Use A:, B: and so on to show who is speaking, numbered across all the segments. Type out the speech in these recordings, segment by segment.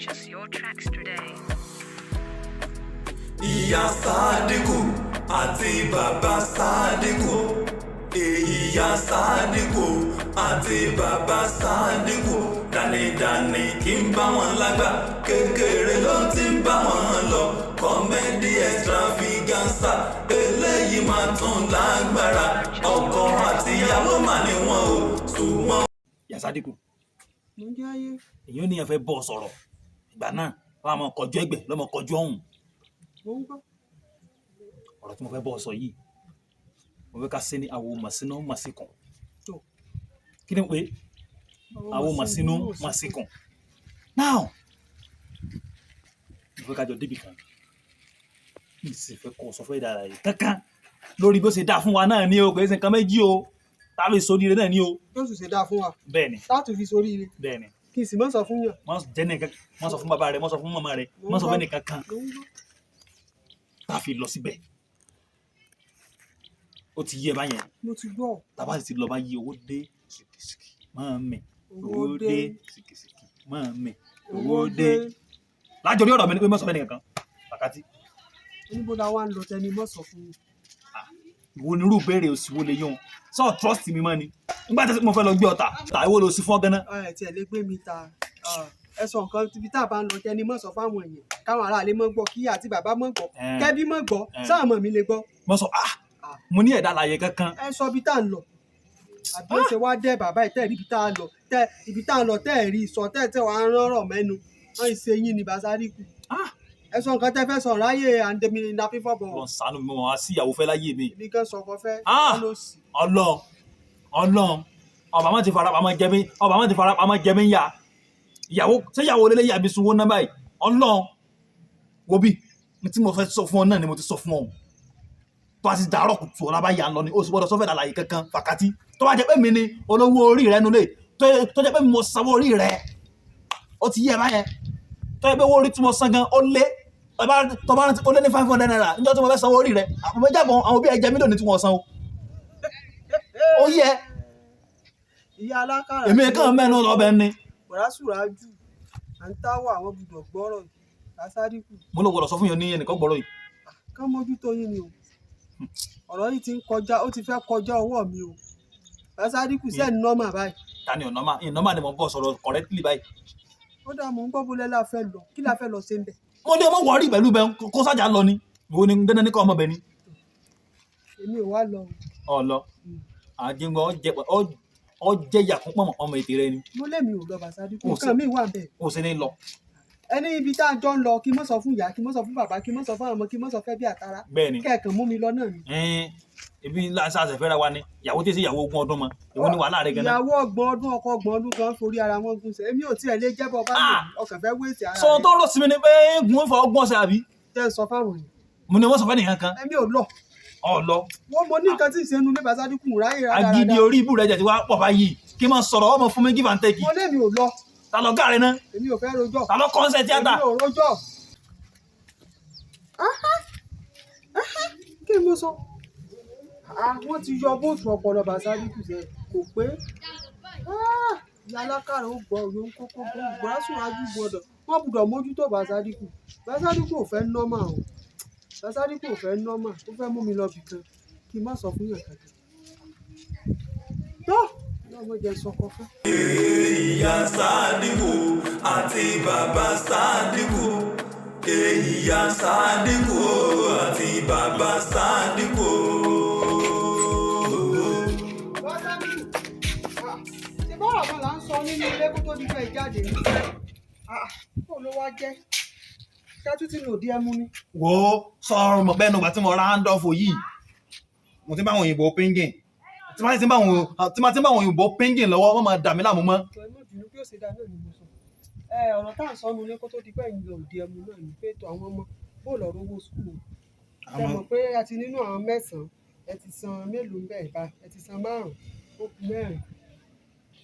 A: Purchase your tracks today.
B: Ìyá Sádíkù àti bàbá Sádíkù. Ìyá Sádíkù àti bàbá Sádíkù. Dánidáni kí n bá wọn lágbà, kékeré ló ti ń bá wọn lọ. Comedy extravaganza, eléyìí máa tún lágbára. Ọkọ àti ìyàwó mà ní wọn ò súnmọ́.
C: Ìyá Sádíkù,
D: mo jẹ́ ayé.
C: èyàn ní ẹ fẹ́ bọ́ sọ̀rọ̀ ìgbà náà wọ́n á mọ kọjú ẹgbẹ́ lọ́mọ kọjú ọ̀hún.
D: mo ń gbọ́.
C: Ọ̀rọ̀ tí mo fẹ́ bọ́ sọ yìí mo fẹ́ ká ṣe ní àwo màsínú màsíkùn. Kí ni pé àwo màsínú màsíkùn. Now mo fẹ́ ká jọ débì kan kí n sì fẹ́ kọ́ sọ fẹ́ dára yìí kankan lórí bó ṣe dáa fún wa náà ní o kò ṣe nǹkan méjì o tàbí sóríire náà ní o.
D: yóò sì ṣe dáa fún wa.
C: Bẹ́ẹ̀ni
D: láti fi sórí ire.
C: bẹ́ẹ̀ni
D: kí n sì mọ́ sọ fún yàn.
C: mọ́ jẹ́ nìkan mọ́ sọ fún bàbá rẹ̀ mọ́ sọ fún màmá rẹ̀ mọ́ sọ fún ẹnìkan kan tá a fi lọ síbẹ̀. Ó ti yé báyẹn.
D: mo ti gbọ́.
C: Tàbá sì ti lọ bá yí owó dé sìkìsìkì máa mẹ owó dé sìkìsìkì máa mẹ owó dé. Lájọ orí ọ̀rọ̀ mi ni pé mọ́ sọ fún ẹnìkan pàkátí.
D: oníbo la wá ń lọ tẹni mọ́ sọ fún mi.
C: Ìwo ni irú ìbéèrè òsì wo lè yún sọ trust mi mọ́ ni nígbà tí mo fẹ́ lọ gbé ọ̀tà ìwọ ló sì fún ọ gan-an.
D: ẹ tiẹ̀ lè gbé mi ta ẹ sọ nǹkan ibi tá a bá ń lọ tẹni mọ́ sọ fáwọn èèyàn káwọn aráàlú mọ́ gbọ́ kí àti bàbá mọ́ gbọ́ kẹ́bí mọ́ gbọ́ sáà mọ̀ mi lè gbọ́.
C: Mo sọ mo ní ẹ̀dá àlàyé kankan.
D: ẹ sọ ibi tá a ń lọ àbí ó ṣe wá dẹ́ bàbá ẹ̀ tẹ́ rí ibi tá a lọ tẹ́ ibi tá a lọ tẹ́ rí sọ tẹ́ wàá rán mẹ́nu wọ́n ṣe yín ní Sádíkù. ẹ sọ nǹkan tẹ́ fẹ́ sọ ráyè àǹdẹ̀mí ní afífọ́bọ̀.
C: Wọ́n sànú mi wọ́n á sí ìyàwó fẹ́ láyé mi.
D: ibi kan sọ̀kọ fẹ́
C: Ọlọ́run ọba má ti farapamọ́ jẹ mí yá ìyàwó ṣé ìyàwó lélẹ́ yà bí sunwó náà báyìí. Ọlọ́run wo bí tí mo fẹ́ sọ fún ọ náà ni mo ti sọ fún ọ tó a ti dàárọ̀ kùtù ọ̀la bá yà ń lọ ni ó sì gbọ́dọ̀ sọ́fẹ̀ àlàyé kankan fàkàtì tó bá jẹ́ pé mi ni olówó orí rẹ nulẹ̀ tó jẹ́ pé mo sanwó orí rẹ ó ti yẹ báyẹn tó jẹ́ pé owó orí tí mo san gan ó lé tó bá ó lé ní 500 naira níjọ́ tí mo fẹ́ sanwó orí rẹ àpò jábọ̀ àwọn òbí ẹ̀jẹ̀ mílíọ̀nù tí wọ́n san ó yẹ
D: ìyá alákàrà
C: èmi kàn mẹ́nu lọ́bẹ̀ ni.
D: wàrásùrájù à ń táwọ̀ àwọn gbùdọ̀ gbọ́rọ̀ Sádíkù.
C: Mo ló gbọ́dọ̀ sọ fún yẹn ní ẹnìkan gbọ́rọ̀ yìí.
D: ká mójútó yín ni o ọ̀rọ̀ yìí ti ń kọjá ó ti fẹ́ kọjá ọwọ́ mi o Sádíkù sẹ́ni nọ́mà báyìí.
C: Ta ni ìnọ́mà ni mo bọ́ sọ̀rọ̀ correctly báyìí.
D: ó dà mọ́ ń gbọ́ bó lẹ́la fẹ́ lọ kí la fẹ́ lọ sí ń bẹ̀.
C: Mo ní ọmọ wọ̀ọ́rì pẹ̀lú bẹ́ẹ̀ kó sájà lọ ni ìwọ ni dandan ní kọ́ ọmọ bẹ̀ ni.
D: èmi ò wá lọ.
C: Ọlọ àjẹgbọn ọjẹ yàkún pọmọ ọmọ ètè rẹ ni.
D: mo lẹ́mi ò lọ Sádíkù nǹkan mi wà bẹ́ẹ̀.
C: O sì ní lọ.
D: ẹni ibi tá a jọ ń lọ kí mọ́ sọ fún ìyá kí mọ́ sọ fún bàbá kí mọ́ sọ fún ọmọ kí mọ́ sọ fẹ́ bí àtàrà.
C: Bẹ́ẹ̀ni
D: kẹ̀kàn mú mi lọ náà ni.
C: Ibi láṣàṣẹ fẹ́ra wa ni ìyàwó tí sí ìyàwó ogún ọdún mọ ìwọ ni wàhálà rẹ gan-an.
D: ìyàwó ọgbọ̀n ọdún ọkọ ọgbọ̀n ọdún kan forí ara wọn gún sẹ èmi ò tiẹ̀ lè jẹ́bọ̀ bá ọkàn fẹ́ wéètì ara rẹ.
C: Sọ tó rọ sí mi ni pé gùn fọ ọgbọ́n ṣe àbí.
D: tẹ́ ẹ sọ fáwọn yìí.
C: Mo ní wọ́n sọ fẹ́ nìkan kan.
D: èmi ò lọ.
C: Ọlọ.
D: wọ́n mo ní nǹkan tí ì ṣe nu nípa Sádíkù ráyè rárá.
C: Agídí orí ibù rẹ jẹ ti wá pọ̀ báyìí kí n máa sọ̀rọ̀ ọmọ fún mi give and take.
D: mo lẹ́mi ò lọ.
C: Ta lọ gáà rẹ náà.
D: èmi ò fẹ́ rojọ́.
C: Ta lọ kọ́ńsẹ̀ tíátà.
D: èmi ò rojọ́. kí ni mo sọ. wọ́n ti yọ bóòtù ọpọlọ Sádíkù sẹ kò pé ìyá alákàrà ó gbọ́ òye ń kókó gbọ́ Wàrásùrájù gbọ́dọ̀ wọ́n gbọ́dọ̀ mójútó Sádíkù Sádíkù ò fẹ́ nọ́mà o Sádíkù ò fẹ́ nọ́mà ó fẹ́ mú mi lọ bìkan kí n má sọ fún yàn kankan tó lọ́mọ jẹ sọkọ fún.
B: Ìyá Sádíkù àti bàbá Sádíkù. Ìyá Sádíkù àti bàbá Sádíkù.
D: ṣé bọ́ọ̀rọ̀ kan là ń sọ nínú ilé kó tó di fẹ́ jáde ní kó ló wá jẹ́ ṣáàtú tí lòdì ẹmu ni.
C: Wo sọ̀rọ̀ mọ̀ bẹ́ẹ̀ nígbà tí mo ra handoff yìí mo ti bá àwọn òyìnbó pingin tí ma ti bá àwọn òyìnbó pingin lọ́wọ́ wọ́n máa dà mí láàmú mọ́.
D: ìlú bí ó ṣe dá náà ni mo sọ ọ̀rọ̀ tá à ń sọ nínú ilé kó tó di pẹ́ ìlú òdì ẹmu náà ni pé ètò àwọn ọmọ bó lọ rówó skul ṣe mọ̀ pé a ti nínú àwọn 9 ẹ ti san mélòó ń bẹ̀ bá ẹ ti san 5 ó kù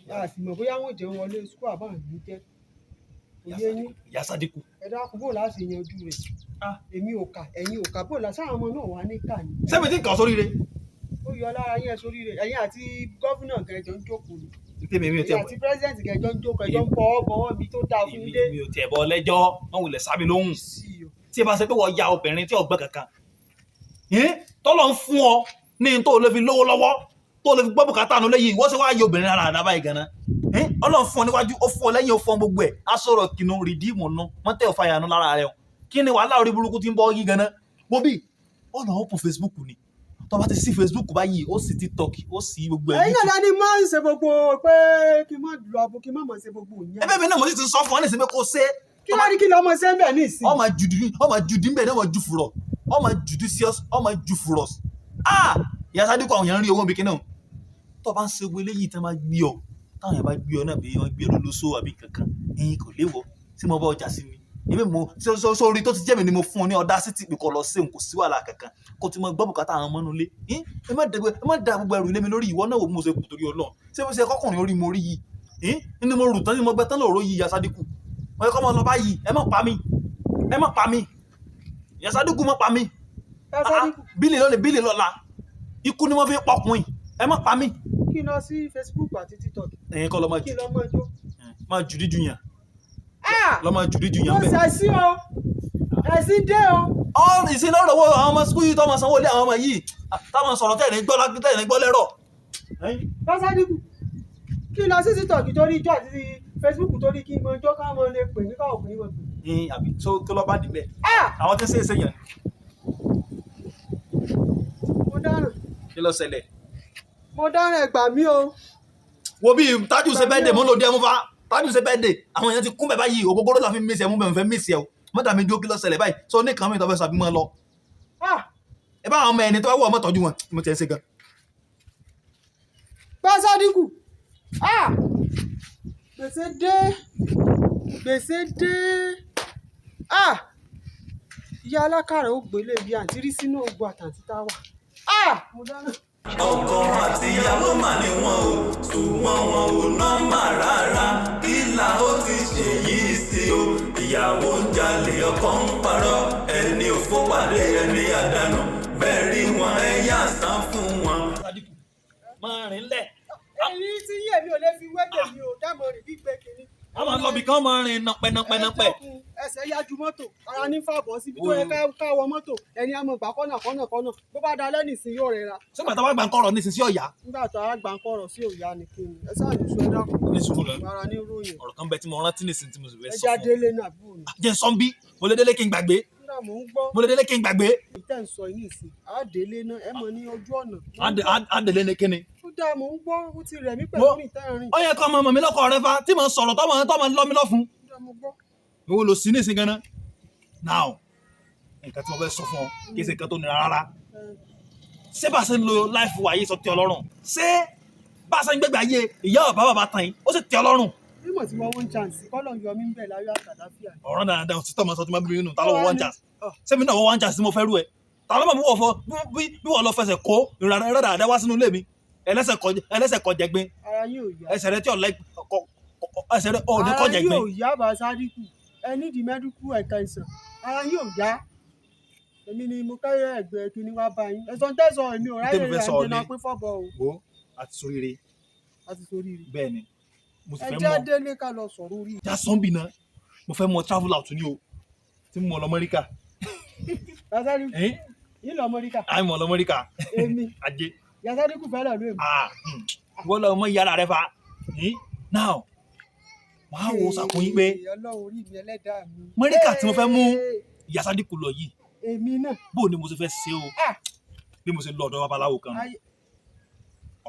D: 4 a sì mọ̀ bóyá wọ́n jẹun wọlé skul àbá ní jẹ́ òye yín.
C: Ìyá Sádíkù.
D: ẹ dákun bó láti yanjú rẹ̀ èmi ò kà ẹ̀yin ò kà bó la sáwọn ọmọ náà wà ní kà ní.
C: Sẹ́mi tí ń kàn sórí rẹ̀.
D: ó yọ lára yín ẹ sórí rẹ̀ ẹ̀yin àti gọ́fúnà gẹ̀ẹ́jọ ń jókòó ni
C: tèmi mi ò tẹ̀
D: àti president kẹjọ ń jókòó ẹjọ́ ń bọ̀wọ́ mi tó dáa fún ilé.
C: mi ò tẹ̀ bọ́ lẹ́jọ́ wọ́n wulẹ̀ sábì lóhùn tí ẹ bá ṣe pé wọ́n ya obìnrin tí ọgbẹ́ kankan tọ́lọ̀ ń fún ọ ní tó lè fi lówó lọ́wọ́ tó lè fi gbọ́ bùkátà nù lẹ́yìn wọ́n sì wá yọ obìnrin ara àdábà yìí gan-an Ọlọ́run fún ọ níwájú ó fún ọ lẹ́yìn ó fún ọ gbogbo ẹ̀ aṣọ́rọ̀ kinu rìdíìmù nù wọ́n tẹ̀ ọ̀fà yànnú lára rẹ̀ kí ni wàhálà orí burúkú ti ń bọ́ yí gan-an bóbí ọ̀nà ọ̀pọ̀ Facebook ni tó bá ti sí Facebook báyìí ó sì TikTok ó sì gbogbo ẹ̀.
D: ẹ̀yin náà ni máa ń ṣe gbogbo pé kí n má lọ abo kí n má mọ̀ ṣe gbogbo ìyẹn.
C: ẹbẹ́ mi náà mo sì ti sọ fún ọ ní ìsinmi kó ṣe.
D: kí wá ní kí lọ́mọ ṣe ń bẹ̀ ní ìsìn.
C: ọmọ jùdí ń bẹ̀ ní ọmọ jù fúrọ̀ ọmọ judicious ọmọ jù fúrọ̀ ìyá Sádíkù àwọn èèyàn ń rí owó bìkínà tó bá ń ṣe gbé léyìí tí wọ́n bá gbé ọ táwọn èèyàn bá gbé ọ náà bí wọ́n gbé ọ lólóṣó àbí kankan ẹ̀yin kò léwọ́ tí mo bá ọjà sí mi èmi mo sórí tó ti jẹ́ mi ni mo fún ọ ní ọ̀dá sí tìpì kọ lọ sí òun kò sí wàhálà kankan kó ti mọ gbọ́ bùkátà àwọn ọmọ nulẹ̀ ẹ má da gbogbo ẹrù ilé mi lórí ìwọ náà wò mo ṣe kù torí Ọlọ́run ṣé mo ṣe kọkùnrin orí mo rí yìí ní mo rù tán ní mo gbẹ tán lóòrò yìí ìyá Sádíkù mo yẹ kọ́ mọ lọ báyìí ẹ má pa mí ìyá Sádíkù má pa mí bílì lọ́lẹ̀ bílì lọ́la ikú ni wọ́n fi pọkùnrin ẹ má pa mí.
D: kí lọ sí Facebook àti TikTok.
C: ẹ̀yin kọ́ lọ́ máa jù
D: kí lọ́ máa jó.
C: máa jù díjú yàn lọ́ máa jù díjú yàn
D: bẹ́ẹ̀. mo ṣẹ̀sí o ẹ̀sìn dé o.
C: ìsìn náà lọ́wọ́ àwọn ọmọ sukúl yìí tó máa sanwó lé àwọn ọmọ yìí táwọn sọ̀rọ̀ tẹ̀lé gbọ́ lẹ́rọ̀.
D: Sádíkù kí lọ sí TikTok torí ijó àti Facebook torí kí n mọ ijó káwọn lè pè ní káwọn ọkùnrin wọn pè.
C: àbí tó lọ́ bá níbẹ̀ àwọn tí ń ṣe é ṣèyàn.
D: mo dáràn.
C: kí ló ṣẹlẹ̀.
D: mo dáràn ẹgbà mí o.
C: wo bí Tájù ṣe bẹ́ẹ̀ dè mọ́ lòdì ẹmu fa Tájù ṣe bẹ́ẹ̀ dè àwọn èèyàn ti kún bẹ́ẹ̀ báyìí ògógóró la fi mí sí ẹ̀ mú bẹ́ẹ̀ fẹ́ mí sí ẹ̀ o mọ́tà mi dúró kí ló ṣẹlẹ̀ báyìí sọ ní kàn mí tó fẹ́ sàbí mọ́ lọ. ẹ bá àwọn ọmọ ẹni tó wá wọ ọmọ tọ́jú wọn mo tẹ̀ ẹ́ ṣe gan.
D: bá Sádíkù gbèsè dé ìyá alákàrà ó gbélé bí àǹtí rí sínú ogun àtàǹtí tá wà. mo dáná.
B: ọkọ àti ìyàwó mà ní wọn o ṣùgbọ́n wọn ò nọ́mbà rárá kí là ó ti ṣe yìí sí o ìyàwó ń jalè ọkọ ń parọ́ ẹni òfó pàdé ẹni àdánù bẹ́ẹ̀ rí wọn ẹ̀yà sán fún wọn.
C: Sádíkù máa rìn lẹ̀.
D: èyí tí yé mi ò lè fi wẹ́dẹ̀ mi ò dámọ̀ rìn gbígbé kínní.
C: a máa lọ bí kán máa rìn nọpẹ́nọpẹ́.
D: ẹsẹ̀ yájú mọ́tò ara ní fàbọ̀ síbi tó yẹ ká wọ mọ́tò ẹni àmọ́ gbà kọ́nà bó bá dalẹ́ nìsín yóò rẹra.
C: sọ́gbà tá a bá gbà ń kọ̀rọ̀ nísìnyí sí ọ̀yá.
D: nígbà tó a gbà ń kọ̀rọ̀ sí òyà ni kí ni ẹ sáà ní sọ ẹ dákun.
C: ní sùúrù lọ
D: ara ní ròyìn.
C: ọ̀rọ̀ kan bẹ tí mo rántí nísìnyí tí mo sì fẹ́ sọ
D: ẹja
C: fún ọ.
D: délé náà bù ní.
C: jẹ́ sọ́nbí mo lè délé kí n gbàgbé.
D: nígbà mò ń gbọ́.
C: mo lè délé kí n gbàgbé.
D: ìtẹ̀ ń sọ yìí nìsín á délé náà ẹ mọ̀ ní ojú ọ̀nà.
C: á délé ní kíni.
D: ó dáa mò ń gbọ́ ó ti rẹ̀ mí pẹ̀lú ìtẹ́rìn.
C: ó yẹ kó ọmọ mi lọ́kọ̀ rẹ fa tí mo sọ̀rọ̀ tọ́mọ lọ́ mi lọ́ fún. owó ló sí nísìnyí gan-an. now nǹkan tí mo fẹ́ sọ fún ọ kì í ṣe nǹkan tó nira rárá. ṣé bá a ṣe ń lo láìfù wáyé sọ tẹ́ ọ lọ́rùn ṣé bá a ṣe ń gbégbé ayé ìyá ọ̀bá bàbá tán yín ó sì tẹ́ ọ lọ́rùn.
D: bí mo ti wọ one chance kọ́lọ̀ yọ mí ń bẹ̀ láyọ̀ àtàláfíà.
C: ọ̀rọ̀ dáadáa òtítọ́ máa sọ tí máa bí nínú ta ló wọ one chance ṣé mi náà wọ one chance tí mo fẹ́ rú ẹ ta ló mọ̀ bí wọ́n lọ fẹsẹ̀ kó ìrora dáadáa wá sínú ilé mi ẹlẹ́sẹ̀ kọ jẹgbin ẹsẹ̀ rẹ tí ẹsẹ̀ rẹ ò ní kọ jẹgbin.
D: ara yóò yá bá Sádíkù ẹ nídìí mẹ́díkù ẹ̀ka ìsàn ara yóò yá èmi ni mo kẹ́rẹ́ ẹ̀gbẹ́ kínní wá bá yín ẹ̀sán tẹ̀sán èmi ò ráyè rẹ̀ àjẹnà pín fọ́bọ̀ o.
C: wo àti soríire. bẹ́ẹ̀ ni mo sì fẹ́ mọ
D: ẹjẹ́ délé ká lọ sọ̀rọ̀ orí.
C: já sọ́nbì náà mo fẹ́ mọ travel out ní o tí mo lọ Amẹ́ríkà.
D: Sádíkù yín lọ Amẹ́ríkà.
C: àì mọ̀ lọ Amẹ́ríkà.
D: èmi
C: ajé.
D: Sádíkù fẹ́ lọ lóye mi.
C: wọ́n lọ mọ ìyára rẹ fa now máa wo sàkún yín pé Amẹ́ríkà tí mo fẹ́ mú ìyá Sádíkù lọ yìí
D: èmi náà
C: bó ni mo ṣe fẹ́ ṣe o bí mo ṣe lọ ọ̀dọ̀ babaláwo kan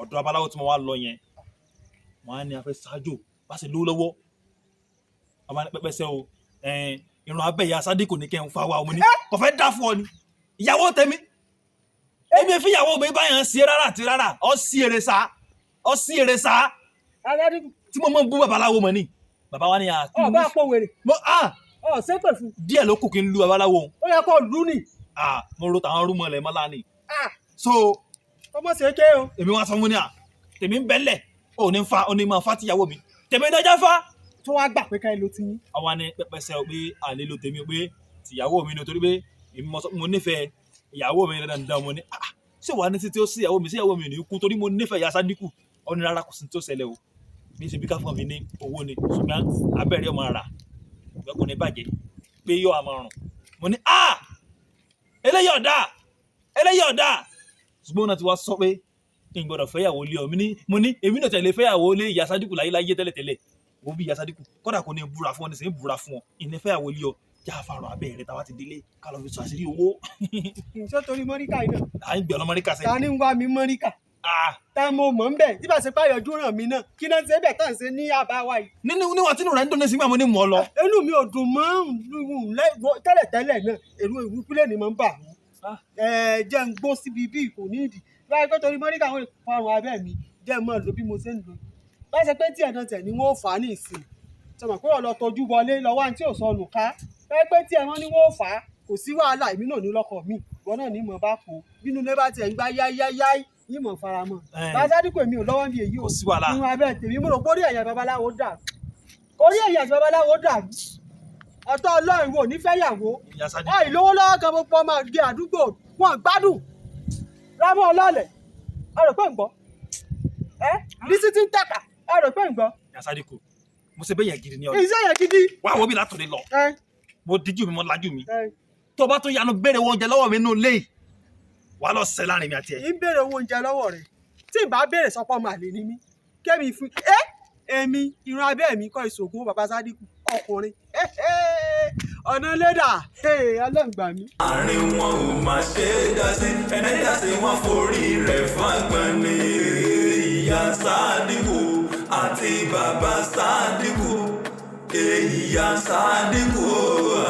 C: ọ̀dọ̀ babaláwo tí mo wá lọ yẹn wọ́n á ní a fẹ́ ṣáájò bá ṣe lówó lọ́wọ́ ọba ní pẹ́pẹ́sẹ́ o irun abẹ́ ìyá Sádíkù ní kẹ́ ń fa wa ọmọ ní kò fẹ́ dá fún ọ ni ìyàwó tẹ̀mí èmi fi ìyàwó mi báyàn sí rárá àti rárá ọ sí èrè sá tí mo mọ̀ ń bú babaláwo mọ̀ ni bàbá wa ni
D: ọba àpò wèrè ṣépè fún.
C: díẹ̀ ló kù kí n lu babaláwo.
D: ó yẹ kó lù ní.
C: mo ro tàwọn rúmọ lẹ mọ́lá ni. so
D: ọmọ ṣe ké o.
C: èmi wá sọ fún mi ní tèmi ń bẹ́lẹ̀ ò ní fa ó ní máa fa tìyàwó mi tèmi dájá fa.
D: tó wá gbà pé ká ẹ ló ti yín.
C: àwa ni pẹpẹsẹ o pé àlè ló tèmi o pé tìyàwó mi ni torí pé èmi mo nífẹ̀ẹ́ ìyàwó mi dandan mo ní ṣé wàá ní títí ó sí ìyàwó mi ò ní kú torí mo nífẹ̀ẹ́ ìyá Sádíkù ó ní rárá kò sí tó ṣẹlẹ̀ o bí ṣe bí ká fún mi ní owó ni ṣùgbọ́n abẹ́rẹ́ ọmọ ara ìgbà kò ní bàjẹ́ pé yóò àmọ́ ọ̀run mo ní eléyìí ọ̀dà ṣùgbọ́n náà ti wá sọ pé kí n gbọ́dọ̀ fẹ́yàwó lé ọ mo ní èmi náà tẹ̀lé fẹ́yàwó lé Ìyá Sádíkù láyé tẹ́lẹ̀tẹ́lẹ̀ wo bí Ìyá Sádíkù kódà kò ní búra fún ọ nísìnyí búra fún ọ ìní fẹ́yàwó lé ọ já àfàrọ̀ abẹ́rẹ́ táwa ti délé ká lọ fi sọ àṣírí owó.
D: ṣé torí mọ́ríkà yìí náà.
C: à ń gbé ọ̀nà mọ́ríkà sẹ́yìn.
D: ta ni ń wá mi mọ́ríkà. tá mo mọ̀ ń bẹ̀ tí bá ṣe páyọ̀jú ràn mí náà kí náà ṣe bẹ̀ tán ṣe ní àbáwá yìí.
C: níwọ̀n tí inú rẹ̀ ń dún ní sígbà mo ní mọ̀ ọ́ lọ.
D: inú mi ò dùn mọ́ tẹ́lẹ̀tẹ́lẹ̀ náà èrò ìwúkúlẹ̀ ni mo ń bà mí. jẹ́ ń gbó síbi bí kò ní ìdí láì pé torí mọ́ríkà wọn fọrùn abẹ́ mi jẹ́ mọ́ lò bí mo ṣe ń lò. bá ṣe pé tí ẹ̀dán tẹ̀ ni wọ́n fà á ní ìsìn sọmọ pé ọ̀lọ́ tọ́jú wọlé lọ́wọ́ àǹtí ò sọnù ká bá pé tí ẹ̀wọ̀n ni wọ́n fà á kò sí wàhálà èmi náà ní lọ́kọ̀ mi ìwọ náà ní mọ̀ bá kó bínú ilé bá tiẹ̀ ń gbá yáyáyáí yìí mọ̀ faramọ́. Bá Sádíkù èmi ò lọ́wọ́ ní èyí o nínú abẹ́ tèmi mo rò pé orí ẹ̀yà babaláwo dà ọ̀tọ̀ Ọlọ́run wo nífẹ̀yàwó ìlówó lọ́wọ́ kan gbogbo ọmọ àgbẹ̀ àdúgbò wọn gbádùn rámọ́ ọlọ́ọ̀lẹ̀ ọ̀rọ̀ pé ń gbọ́ bísí ti ń tàkà ọ̀rọ̀ pé ń gbọ́.
C: Ìyá Sádíkù mo ṣe bẹ́yẹn gidi ní ọdún.
D: iṣẹ́ yẹn gidi.
C: wá wo bí látòlé lọ mo díjú mi mo lajú mi tó bá tó yanu béèrè owó oúnjẹ lọ́wọ́ mi nínú ilé yìí wàá lọ sẹ́ láàrin mi àti ẹ̀.
D: ì ń béèrè owó oúnjẹ lọ́wọ́ rẹ̀ tí ì bá béèrè sọpọ́ máa lè ní mí kẹ́mi fún èmi ìran abẹ́ mi kọ́ ìṣògùn bàbá Sádíkù ọkùnrin ọ̀nà lẹ́dà ọlọ́ǹgbà mi.
B: àárín wọn ò máa ṣe é dá sí ẹni dá sí wọn forí rẹ̀ fágbọ́n ní Ìyá Sádíkù àti bàbá Sádíkù Ìyá Sádíkù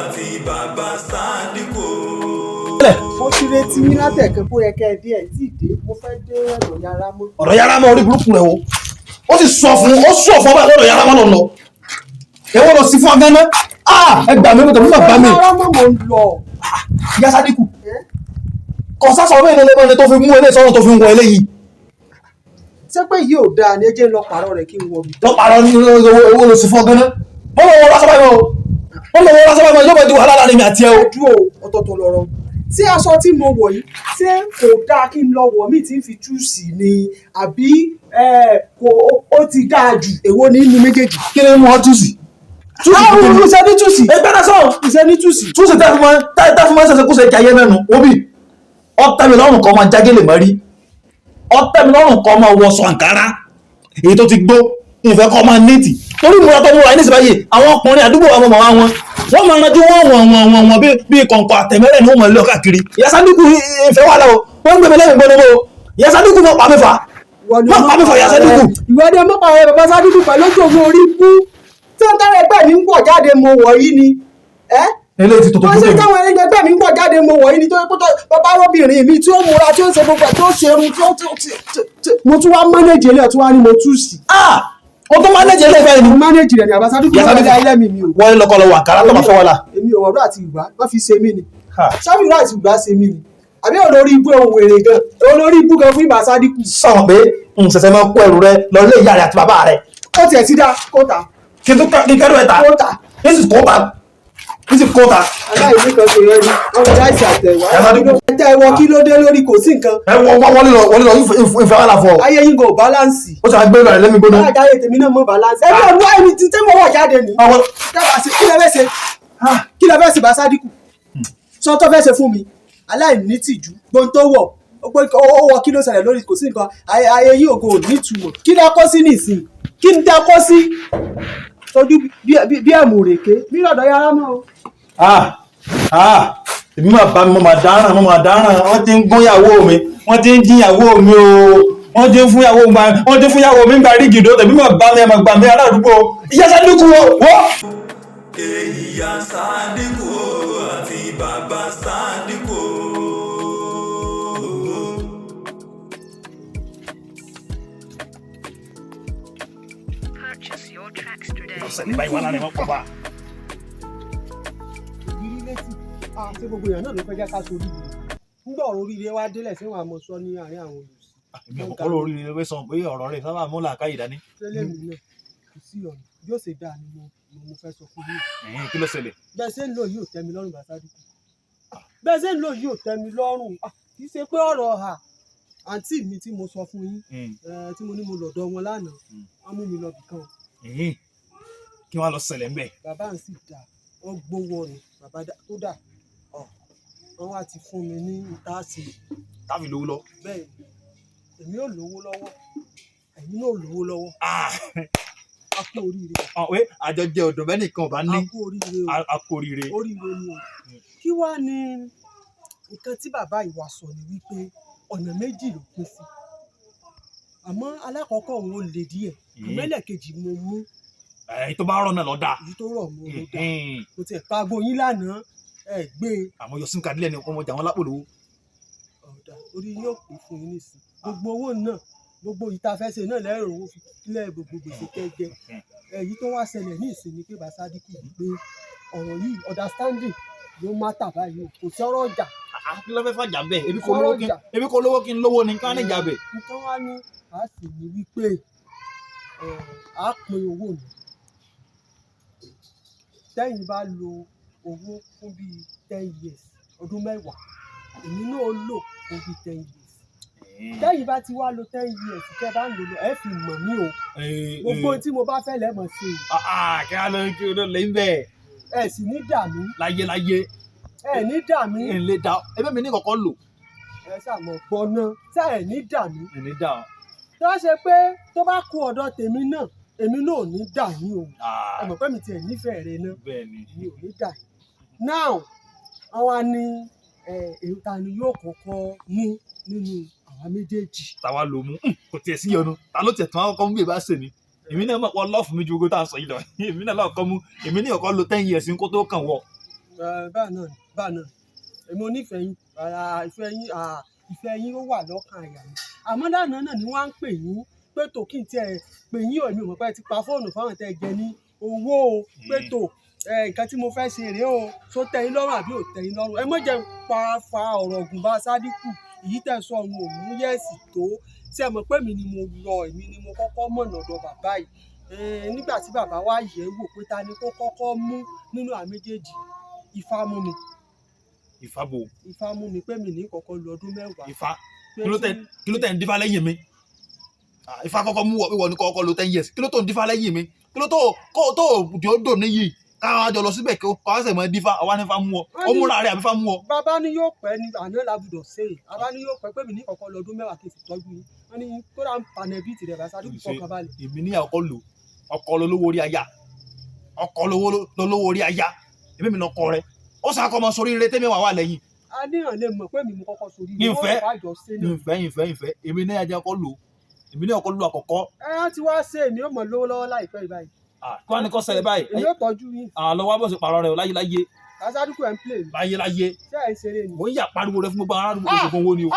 B: àti bàbá Sádíkù.
D: mo ti retí yín látẹ̀kẹ́ kó yẹ kẹ́ ẹ dé ẹ̀ tí ì dé mo fẹ́ dé ọ̀dọ̀ yàrá mọ́.
C: ọ̀dọ̀ yàrá mọ́ orí burúkú rẹ̀ o ó sì sọ fún ọba ọ̀dọ̀ yàrá mọ́ lọ èwo lọ sí fún ọgá náà ẹ gbà mí mọ́tò fún bàbá mi.
D: yàrá mọ́ mo ń lọ.
C: Ìyá Sádíkù kò sásọ ọ̀rọ̀ ilé lẹ́mọ́ tó fi mú ilé sọ́run tó fi ń wọ eléyìí.
D: ṣé pé yìí ò dáa ni ẹ jẹ́ lọ pààrọ̀ rẹ̀ kí n wọ mi.
C: lọ pààrọ̀ ní owó lọ sí fún ọgá náà wọ́n lọ wọ lásán báyìí yóò bá di wàhálà láàrin mi àti ẹ o.
D: dúró ọ̀tọ̀ọ̀tọ̀ lọ̀rọ̀ ṣé aṣọ tí mo wọ̀ yìí ṣé kò dáa kí n lọ wọ̀ mí tí n fi túùsì ni àbí ó ti dáa jù èwo nínú méjèèjì.
C: kí ni wọ́n túùsì.
D: ìṣe ní túùsì.
C: ẹgbẹ́ náà sọ̀rọ̀
D: ìṣe ní túùsì.
C: túùsì tẹ́ fún mọ́ ṣẹ̀ṣẹ̀ kó ṣe jayé mẹ́nu obi ọ̀tẹ́mi lọ́rùn kan máa jágélé mọ́ rí ọ̀tẹ́mi lọ́rùn kan máa wọṣọ àǹkárá èyí tó ti gbó ìfẹ́ kọ́ máa néètì torí ìmúra tó múra ní ìsìnbáyé àwọn ọkùnrin àdúgbò àwọn màmá wọn máa rájú wọn bí kọ̀ǹkọ̀ àtẹ̀mẹ́rẹ̀ ni wọ́n máa lọ káàkiri. Ìyá Sádíkù ìfẹ́ wà láwọ wọ́n ń gbé mi lẹ́yìn gbọ́dọ̀ Ìyá Sádíkù mọ̀ pàmífà Ìyá Sádíkù.
D: ìwọ́dẹ mọ́ pàrọ̀ bàbá Sádíkù pẹ̀lú ojú ogun orí kú tí wọ́n tẹ́lẹ̀ ẹgbẹ́ mi ń pọ̀ jáde mo wọ̀ yìí ni.
C: eléyìí ti tó
D: wọ́n ṣe táwọn ẹgbẹ́ mi ń pọ̀ jáde mo wọ̀ yìí ni tó yẹ kó bàbá arọ́bìnrin mi tí ó múra tí ó ń ṣe gbogbo ẹ̀ tó ṣerun mo tún wá mánéjì ilé ẹ̀ tún wá ní mo tú sí.
C: o tún mánéjì ilé ìfẹ́ ni.
D: mánéjì rẹ̀ ni àbá Sádíkù ló ń dá ilé mi o.
C: wọ́n lọ́kọ́ lọ́wọ́ àkàrà tó máa fẹ́ wọ́lá.
D: èmi ò wọ́n àti ìgbà wọ́n fi ṣe mí ni sábìrì àti ìgbà ṣe mí ni àbí olórí ibú ohun èrè gan olórí ibú gan fún Ìyá Sádíkù.
C: sọ̀rọ̀ pé ṣẹ̀ṣẹ̀ máa kó ẹrù rẹ lọ ilé ìyá rẹ àti bàbá rẹ.
D: ó tiẹ̀ ti dá kóta.
C: kí n kẹ́rù ẹ̀ ta
D: kóta.
C: This is kóta.
D: aláìní kan ṣe yẹn ni wọ́n fi láìsí àtẹ̀wá. ẹ̀tẹ̀ ẹ̀wọ̀ kí ló dé lórí kò sí nǹkan.
C: wọ́n lọ ìfẹ́ wà láfọ̀.
D: ayé yín kò báláǹsì.
C: ó sọ gbé rẹ̀ lẹ́mi gbóná.
D: aláìdáyé tèmi náà mọ̀ báláǹsì. ẹgbẹ́ ọdún àìní tí tẹ́ mọ̀ wọ̀ jáde ni. kí lẹ fẹ́ ṣe Ìyá Sádíkù sọ tó fẹ́ ṣe fún mi aláìní tìjú gbóhùn tó wọ̀ ó wọ kí ló ṣẹlẹ̀ lórí kò sí nǹkan ayé yìí ògo ò ní ìtumọ̀ kí lẹ kọ́ sí nìsín kí n dá kọ́ sí tojú bí ẹ̀mú rèké bí lọ́dọ̀ yàrá mọ́ o.
C: èmi máa bá mi mo máa dáràn wọ́n ti ń gún ìyàwó mi wọ́n ti ń jí ìyàwó mi o wọ́n ti ń fún ìyàwó mi gba rígìdó tẹ̀mí máa bá mi ẹ̀mọ̀ gbà mí aládùúgbò Ìyá Sádíkù wọ́.
B: Ìyá Sádíkù àti bàbá Sádíkù.
A: Purchase your tracks today.
C: ọ̀sẹ̀ ní báyìí wà láàrin wọn pọ̀ bá.
D: ìrírí létí ṣé gbogbo èèyàn náà ló fẹ́ jẹ́ ká sórí ìlú nígbà ọ̀rọ̀ oríire wá délẹ̀ sí wọn àmọ́ sọ ní àárín àwọn olùsí.
C: èmi ò kọ́ lórí rẹ̀ sọ pé ọ̀rọ̀ rẹ̀ sábà mú làákàyè dání.
D: tẹ́lẹ̀ mi náà kò sí ọ̀nà yóò ṣe dáa ni mo fẹ́ sọ fún yín.
C: kí ló ṣẹlẹ̀.
D: bẹ́ẹ̀ ṣe ń lò yìí ò tẹ́ mi lọ́rùn Ìyá Sádíkù bẹ́ẹ̀ ṣe ń lò yìí ò tẹ́ mi lọ́rùn kì í ṣe pé ọ̀rọ̀ ọ̀hà àǹtí mi tí mo sọ fún yín tí mo ní mo lọ́dọ̀ wọn lánàá wọ́n mú mi lọ bìkan.
C: kí wọ́n lọ ṣẹlẹ̀ ń bẹ̀.
D: bàbá ń sì dà wọ́n gbówó ni bàbá tó dà wọ́n wá ti fún mi ní ìtaàsì.
C: táfi lówó lọ.
D: bẹ́ẹ̀ èmi ò lówó lọ́wọ́ ẹ̀yin náà ò lówó lọ́wọ́. a kú oríire.
C: ọ̀wé àjọjẹ ọ̀dọ̀ bẹ́ẹ̀ nìkan ọba ní.
D: a kú oríire o.
C: a kú oríire.
D: oríire ni o. kí wàá ní nǹkan tí bàbá ìwà sọ ni wípé ọ̀nà méjì ló pín sí. àmọ́ alákọ̀ọ́kọ́ òun ò lè díẹ̀ àmọ́ ẹlẹ́ẹ̀kejì mo mú.
C: èyí tó bá rọ̀ náà lọ dáa.
D: èyí tó rọ̀ mọ́ ló dáa. mo ti ẹ̀ pa aago yín lánàá ẹ gbé.
C: àmọ́ yọ sim card lẹ́nu ọmọ jà wọn lápò lówó.
D: ọ̀dà orí yóò pè fún yín nísìn gbogbo owó náà gbogbo ìtafẹ́sẹ̀ náà lẹ́rọ owó fi kílẹ̀ gbogbo gbèsè kẹjẹ èyí tó wá ṣẹlẹ̀ ní ìsìn ni pé Basadiku pé ọ̀rọ̀ yìí understanding ló má tà báyìí kò sí ọ̀rọ̀ ọjà.
C: kí ló fẹ́ fàjà bẹ́ẹ̀ ebi kò lówó kí n lówó ni ká ní ìjà bẹ̀.
D: nǹkan wá ní a sì ní wípé a pín owó ni tẹ́yìn bá lo owó fún bíi 10 years ọdún 10 èmi náà lò fún bíi 10 years tẹ́yìn bá ti wá lo 10 years tẹ́ bá ń lò lọ ẹ fi mọ̀ mí o gbogbo tí mo bá fẹ́ lẹ́mọ̀ sí i.
C: kí á lọ kí o lè ń bẹ̀.
D: ẹ sì ní dàmí.
C: láyé.
D: ẹ ní dàmí.
C: ẹ lè dà ẹbí mi ní kọ̀kọ́ lò.
D: ẹ ṣàmọ̀ gbọ́ná tá ẹ ní dàmí.
C: ẹ ní dà.
D: tó ṣe pé tó bá kú ọ̀dọ̀ tèmi náà èmi náà ò ní dàmí o ẹ mọ̀ pé mi tiẹ̀ nífẹ̀ẹ́ rẹ náà mi ò ní dàmí. now àwa ni èyí ta ni yóò kọ́kọ́ mú nínú àwa méjèèjì.
C: táwa ló mú kò tiẹ̀ sí yọnu ta ló tiẹ̀ tún àwọn ọkọ mú bí ìbá ṣe ni èmi náà mọ̀ pọ̀ lọ́ọ̀fù mi ju gbogbo tá à ń sọ yìí lọ èmi náà lọ́ọ̀kọ́ mú èmi ní ọ̀kọ́ lo 10 years kó tó kàn wọ̀.
D: báà náà èmi ò nífẹ̀ẹ́ yín ìfẹ́ yín ó wà lọ́kàn àyà mi àmọ́ dáná náà ni wọ́n á ń pè yín pé tó kí n tiẹ̀ pè yín èmi ò mọ̀ pé ẹ ti pa fóònù fáwọn tẹ́ ẹ jẹ ní owó o pé tó nǹkan tí mo fẹ́ ṣe rèé o tó tẹ́ yín lọ́rùn àbí ò tẹ́ yín lọ́rùn ẹ má jẹ́ fa ọ̀rọ̀ ògùn Basadiku èyí tẹ́ sọ ọ̀hún òun yẹ́sì tó ṣe mọ̀ pé èmi ni mo lọ èmi ni mo kọ́kọ́ mọ̀nà ọ̀dọ̀ bàbá yìí nígbà tí bàbá wa yẹ̀ wò pé ta ni kó kọ́kọ́ mú nínú àmì méjèèjì Ifá mú mi.
C: Ifá bò.
D: Ifá mú mi pé mi ní kọ́kọ́ lu ọdún 10.
C: Ifá kí ló tẹ̀ ń dífá lẹ́yìn mi Ifá kọ́kọ́ mú wọ ní kọ́kọ́ lo 10 years kí ló tó ń dífá lẹ́yìn mi kí ló tó dò níyì káwọn àjọ lọ síbẹ̀ kí ó kọ́ ẹsẹ̀ mọ́ dífá ọwá ní Ifá mú ọ ó múra rẹ̀ àbí Ifá mú ọ.
D: bàbá ní yóò pẹ́ ní àná làbùdọ̀ ṣe é bàbá ní yóò pẹ́ pé mi ní kọ́kọ́ lu ọdún 10 kí n sì tọ́jú yín wọ́n ní kódà ń panẹ́ bíi tìrẹ̀ Basadiku kọ́kàn balẹ̀.
C: èmi ní ọkọ lò ọkọ lolówó orí aya ọkọ lolówó orí aya èmi mi lọ kọ rẹ ó sàkọ ọmọ sórí rẹ tẹ́mi wà lẹ́yìn.
D: a níyàn lè mọ̀ pé mi mo kọ́kọ́ sórí
C: ìfẹ́ èmi ní ẹja kọ́ lò èmi ní ọkọ lò àkọ́kọ́.
D: ẹ ti wá ṣe èmi ò mọ̀ lówó lọ́wọ́ láìpẹ́ báyìí.
C: kí wọ́n ní kọ́ ṣẹlẹ̀ báyìí.
D: èmi ò tọ́jú yín.
C: lọ́wọ́ bó ṣe pààrọ̀ rẹ̀ láyé.
D: Basadiku ẹ̀ ń play.
C: láyé.
D: ṣé ẹ̀ ń ṣeré ni.
C: mo ń yà pariwo rẹ fún gbogbo àwọn aládùúgbò Òṣogbo owó ni o.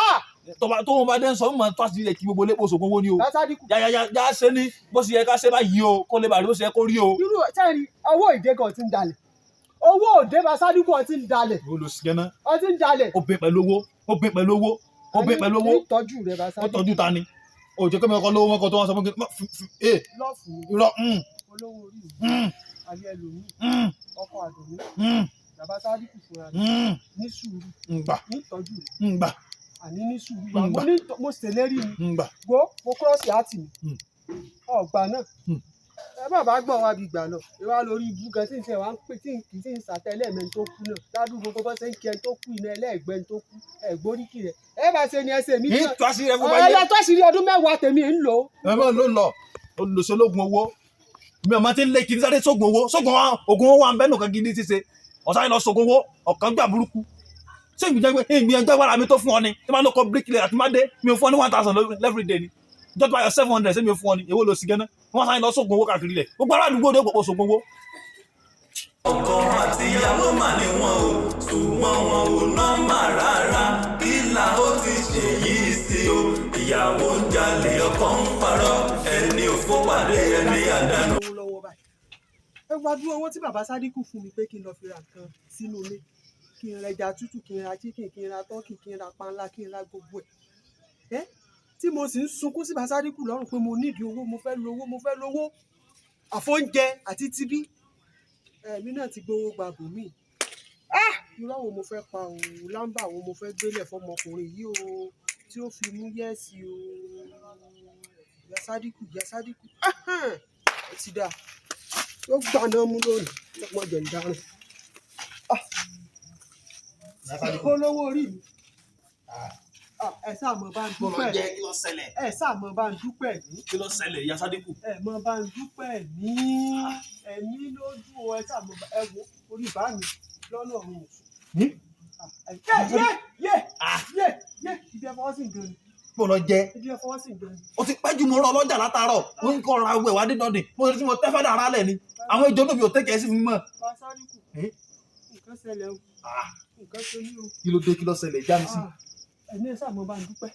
C: tó wọn bá dé ń sọ fún mọ tó àti ilẹ̀ kí gbogbo lépo Òṣogbo owó ni o.
D: Basadiku.
C: yá ṣe ní bó ṣe yẹ ká ṣe báyìí o kó lè bàrí bó ṣe yẹ kó rí o.
D: irú sẹ́yìn owó ìdẹ́gàn ti ń dalẹ̀ owó òde Basadiku ọtí ń dalẹ̀.
C: olùsìgẹ́nà.
D: ọtí ń dalẹ̀.
C: ó bẹ pẹ̀lú owó
D: ó tọ́jú rẹ̀ Basadiku.
C: ó tọ́jú ta ni o jẹ́ kẹ́mi ọkọ lówó mọ́kọ tó wọ́n sọ fún mi.
D: lọ́ọ̀fù
C: irọ́
D: olówó orí mi ayé ẹlòmíì ọkọ àdùnní Basadiku fúnra rẹ̀ ní sùúrù ní ìtọ́jú rẹ̀ àní ní sùúrù mo ṣèlérí mi mo kúrọ́ọ̀sì àtì mi ọgbà náà ẹ má bá gbọ́n wá bí gbà náà ìwà lórí ibú gan tí n ṣe wá ń pè tí n kì í sì ń sàtẹ́lẹ̀ mẹ́ni tó kú náà ládùúgbò gbogbo bọ́ ṣe ń kí ẹni tó kú iná ẹlẹ́ẹ̀gbẹ́ni tó kú ẹ̀gbóríkì rẹ̀ ẹ bá ṣe ni ẹsẹ̀ mi náà ẹ tó àṣírí ọdún 10 tèmi ń lò.
C: ẹ má ló lọ olùsọlógun owó mi ò máa ti ń lé kiri sáré sógun owó ogun owó wa ń bẹ́ nù kan gidi ṣíṣe ọ̀sán lọ sógun owó ọ̀kan gbà burúkú ṣé ìgbìyànjú agbára mi tó fún ọ ni tí máa lọ kọ bíríkìlì àti máa dé mi ò fún ọ ní 1000 every day ni jọ́tọ̀ ayọ̀ 700 ṣé mi ò fún ọ ni èwo ló sì gẹ́ná wọ́n sáré lọ sógun owó káàkiri rẹ̀ gbogbo ará àdúgbò ní òpópó sógun owó.
B: ọkọ àti ìyàwó mà ní wọn o ṣùgbọ́n wọn ò nọ́mà rárá kí là ó ti ṣèyí sí o ìyàwó ń jalè ọkọ ń parọ́ ẹni òfò pàdé ẹni àdánù.
D: ẹ wá dúró owó tí Basadiku fún mi pé kí n lọ fi ra nǹkan sínú ilé kí n ra ẹja tútù kí n ra chicken kí n ra tọ́kì kí n ra panla kí n ra gbogbo ẹ̀ tí mo sì ń sunkún sí Basadiku lọ́rùn pé mo nídìí owó mo fẹ́ lówó àfóúnjẹ àti tibí ẹ̀mí náà ti gbowó gba bòmíì irọ́ wo mo fẹ́ pa òun lámbà wo mo fẹ́ gbélé fọmọkùnrin yìí o tí ó fi mú yẹ́sì o ìyá Sádíkù ó ti dà ó gbaná mú lónìí lọ́pọ̀ jẹ̀ ń dáràn olówó orí mi ẹ sáàmọ bá ń dúpẹ́ ẹ sáàmọ bá ń dúpẹ́ ní
C: kí ló ṣẹlẹ̀ ìyá Sádíkù
D: ẹ mọ bá ń dúpẹ́ ní ẹ̀mí lójú ẹ sáàmọ ẹ wo orí bá mi lọ́nà ọ̀run òsùn yé ibi ẹ fọwọ́ sí nǹkan ni
C: bó lọ jẹ
D: ibi ẹ fọwọ́ sí nǹkan ni.
C: o ti pẹ́ ju mo rán ọlọ́jà látàárọ̀ mo ń kọ́ ra owó ẹ̀wá dídọ́dìn mo ti mo tẹ́ fẹ́ dára lẹ̀ ni àwọn ìjọ náà mi ò tẹ́kẹ̀ẹ́ sí mi mọ́.
D: Sádíkù nǹkan ṣẹlẹ̀ o nǹkan ṣe ní o.
C: kí ló dé kí ló ṣẹlẹ̀ já mi sí.
D: ẹ̀mí ẹ̀ sáà mo bá ń dúpẹ́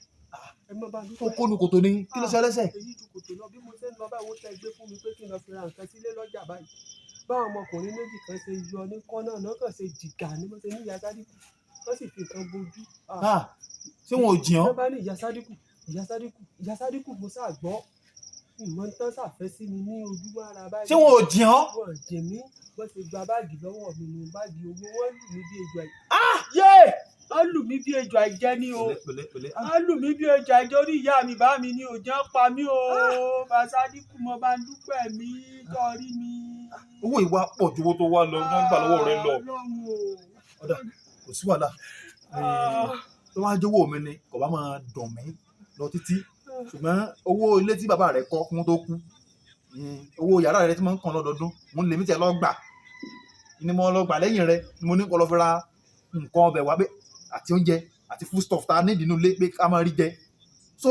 D: ẹ mọ bá ń dúpẹ́.
C: tó kónú kòtò ní kí ló ṣe ẹlẹ́sẹ̀.
D: èyí ju kòtò lọ bí mo ṣe ń lọ báwo tẹ gbé fún mi pé kí n lọ fi ra nǹkan sílé lọ́jà báyìí báwọn ọmọkùnrin méjì kan ṣe yọ ní kọ́nà náà kàn ṣe jìgà ní mo ṣe ní ìyá Sádíkù wọ́n sì fi nǹkan bojú.
C: ṣé wọn ò jiyàn.
D: wọ́n bá ní ìyá Sádíkù mo ṣáà gbọ́ ìmọ̀ ń tán ṣàfẹ́ sí mi ní ojúmọ́ ara báyìí.
C: ṣé wọn ò jiyàn.
D: wọ́n jẹ mí wọ́n ṣe gba báàgì lọ́wọ́ mi ní báàgì owó wọ́n lù mí bí ejò àìjẹ́. wọ́n lù mí bí ejò àìjẹ́ ní o wọ́n lù mí bí ejò àìjẹ́ orí ìyá mi bá mi ní òjò pa mí o bá Sádíkù mo bá ń dúpẹ́ mi tọrí mi.
C: owó ìwà pọ̀ ju owó tó wá lọ wọ́n gbà lọ́wọ́ rẹ lọ. ọ̀dà kò sí wàhálà tó wá jówó mi ni kò bá máa dùn mí lọ títí ṣùgbọ́n owó ilé tí bàbá rẹ̀ kọ́ kún tó kú owó yàrá rẹ̀ tí mo ń kàn lọ́dọọdún mo ń lè mí tẹ̀ lọ́ gbà ni mo lọ gbà lẹ́yìn rẹ̀ ni mo ní kó lọ fi ra nǹkan ọbẹ̀ wá bẹ́ àti oúnjẹ àti food stuff tá a ní ìdínú ilé pé ká máa rí jẹ so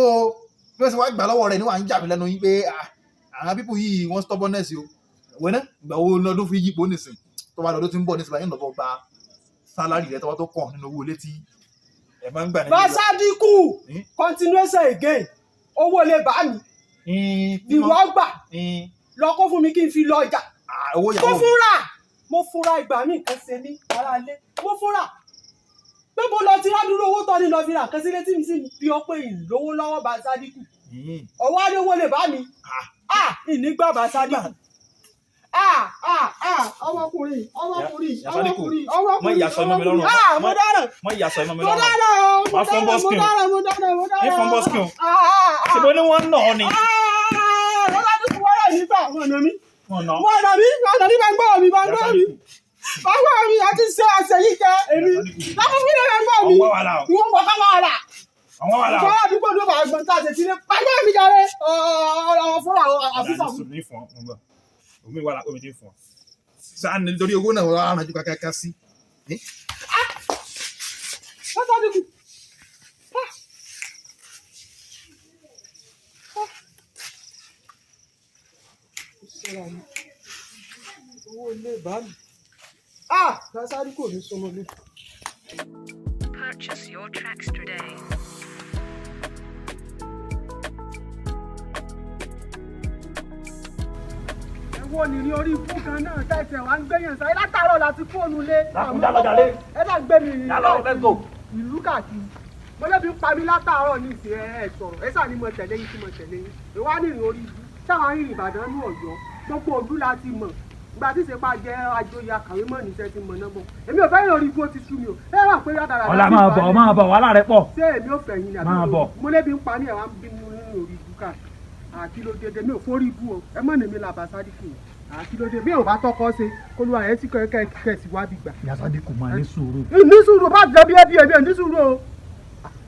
C: bí wọ́n ṣe wá gbà lọ́wọ́ rẹ̀ ni wọ́n á ń jà mí lẹ́nu yín pé àwọn pípù yìí wọ́n stubbornness o ìwé náà ìgbà wo lọ́dún fi yípo nísìn tó wá lọ́dún tí ń bọ̀ nísìn báyìí lọ́bọ̀ gba sálárì rẹ̀ tọ́wọ́ tó kàn nínú owó ilé tí ẹ̀ máa ń gbà.
D: bá Sádíkù continuation again owó ilé bá mi ìwọ gbà lọ kó fún mi kí n fi lọ ọjà kó fúnra mo fúnra ìgbà mi nǹkan ṣe ní ara ilé mo fúnra pé mo lọ ti rádúró owó tọ́ ni lọ fi rà nǹkan sílé tí mi sì fi ọ pé ìlówó lọ́wọ́ bá Sádíkù ọwọ́ adé owó lè bá mi ìnígbà bá Sádíkù ọmọkùnrin
C: mọ ìyàsọ ẹmọ mi lọ́rùn
D: mo dára
C: mọ ìyàsọ ẹmọ mi
D: mo
C: lọ́rùn
D: dára
C: wà fún bọ́sìkì ní fún bọ́sìkì ṣe bó ní wọ́n nà ọ́ ni.
D: Sádíkù wọ́n rẹ̀ nígbà wọ́n nà mí
C: wọ́n nà
D: bá gbọ́ mi àti ṣe àṣẹ yìí kẹ́ èmi láwọn fún ilé gbọ́ mi
C: àwọn wàhálà
D: wọ́n bọ̀ káwọn wàhálà
C: àwọn wàhálà
D: ìfọwọ́ àdúgbò ló bá gbọ́n tá a ṣe sílé pàdé mi jáde fúnra àfíìsà mi.
C: omi wà lápò mi ti fún ọ sáà nítorí owó náà wọ́n á rànjú kàkàkà sí.
D: Sádíkù owó ilé bá mi Sádíkù ò ní sọmọ mi.
A: Purchase your tracks today.
D: Ẹ̀wọ̀n ní orí ikú kan náà tẹ̀sẹ̀ wá ń gbẹ̀yàn sáyé látàárọ̀ láti fóònù lé.
C: lákùnjà lọ́jà lé.
D: ẹ náà gbé mi
C: ìlú
D: káàkiri. mọ́lẹ́bí ń pa mí látàárọ̀ ní ìsìn ẹ̀ sọ̀rọ̀ ẹ sáà ní mo tẹ̀lé yín tí mo tẹ̀lé yín. ìwá ní ìrìn orí ibú táwọn arìnrìn Ìbàdàn ní Ọ̀yọ́ gbogbo òlú la ti mọ̀. ìgbà tí ìṣèpá jẹ́ àjòyè àkàwé mọ̀ níṣẹ́ ti mọ̀ náà bọ̀. èmi ò fẹ́ yín orí ibú ó ti sú mi o. ẹ wà pé yàtàrà
C: ọ̀la máa bọ̀ wàhálà rẹ pọ̀.
D: ṣé èmi ò fẹ́ yín ni àbí mọ́lẹ́bí ń pa mí ẹ̀ wá ń bínú nínú orí ibú káàkiri. àkìlódédé mi ò forí ibú o ẹ mọ̀ ní mi làbà Sádíkù àkìlódé bí ò bá tọkọ ṣe kólúwa rẹ tí kẹsì wá bí gbà.
C: ìyá Sádíkù máa ní sùúrù.
D: ní sùúrù bá jẹ bí ẹbí èmi ò ní sùúrù o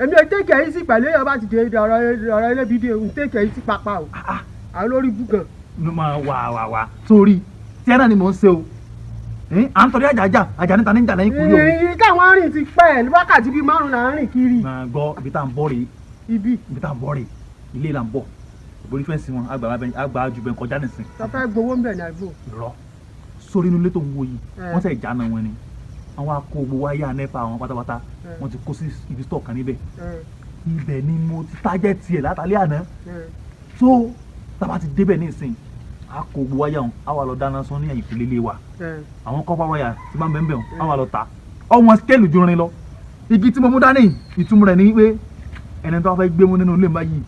D: èmi ò tẹ̀kẹ̀ yìí sí pẹ̀lú èèyàn bá ti dé ọ̀rọ̀ ilé bídé ń tẹ̀kẹ̀ yìí sí pápá o àwọn olórí búgàn.
C: ló máa wà sórí tí ẹ náà ni mò ń ṣe o à ń tọ́jú àjà níta níjà lẹ́yìn kúrò.
D: káwọn arìn ti pẹ́ wákàtí bíi 5 là ń rìn kiri.
C: máa gbọ́ ibi tá à ń bọ̀ rèé ibi tá à ń bọ̀ rèé ilé là ń bọ̀ borí fẹ́ǹsì wọn àgbà jù bẹ́ẹ̀ kọjá nìsín.
D: sọfẹ́ gbowó ń bẹ̀ ní àgbo.
C: rọ sórí inú ilé tó ń wo yìí wọ́n sẹ̀ jáná wọn ni àwọn akó gbowó ayé ànẹ́fà àwọn pátápátá wọ́n ti kó sí ibi stọ̀ kan níbẹ̀ ibẹ̀ ni mo ti tájẹ́ tiẹ̀ látàlẹ́ àná tó tábà ti débẹ̀ nísìn a kó gbowó ayé àwọn àwa lọ dáná sọ ní ẹ̀yìnkùlé ilé wa àwọn kọ́pá wáyà tí máa ń bẹ̀ ń bẹ̀ àwa lọ ta ọmọ skẹ́ẹ̀lì ju rin lọ igi tí mo mú dání ìtumọ̀ rẹ̀ ni wípé ẹni tó fẹ́ gbé mú nínú ilé báyìí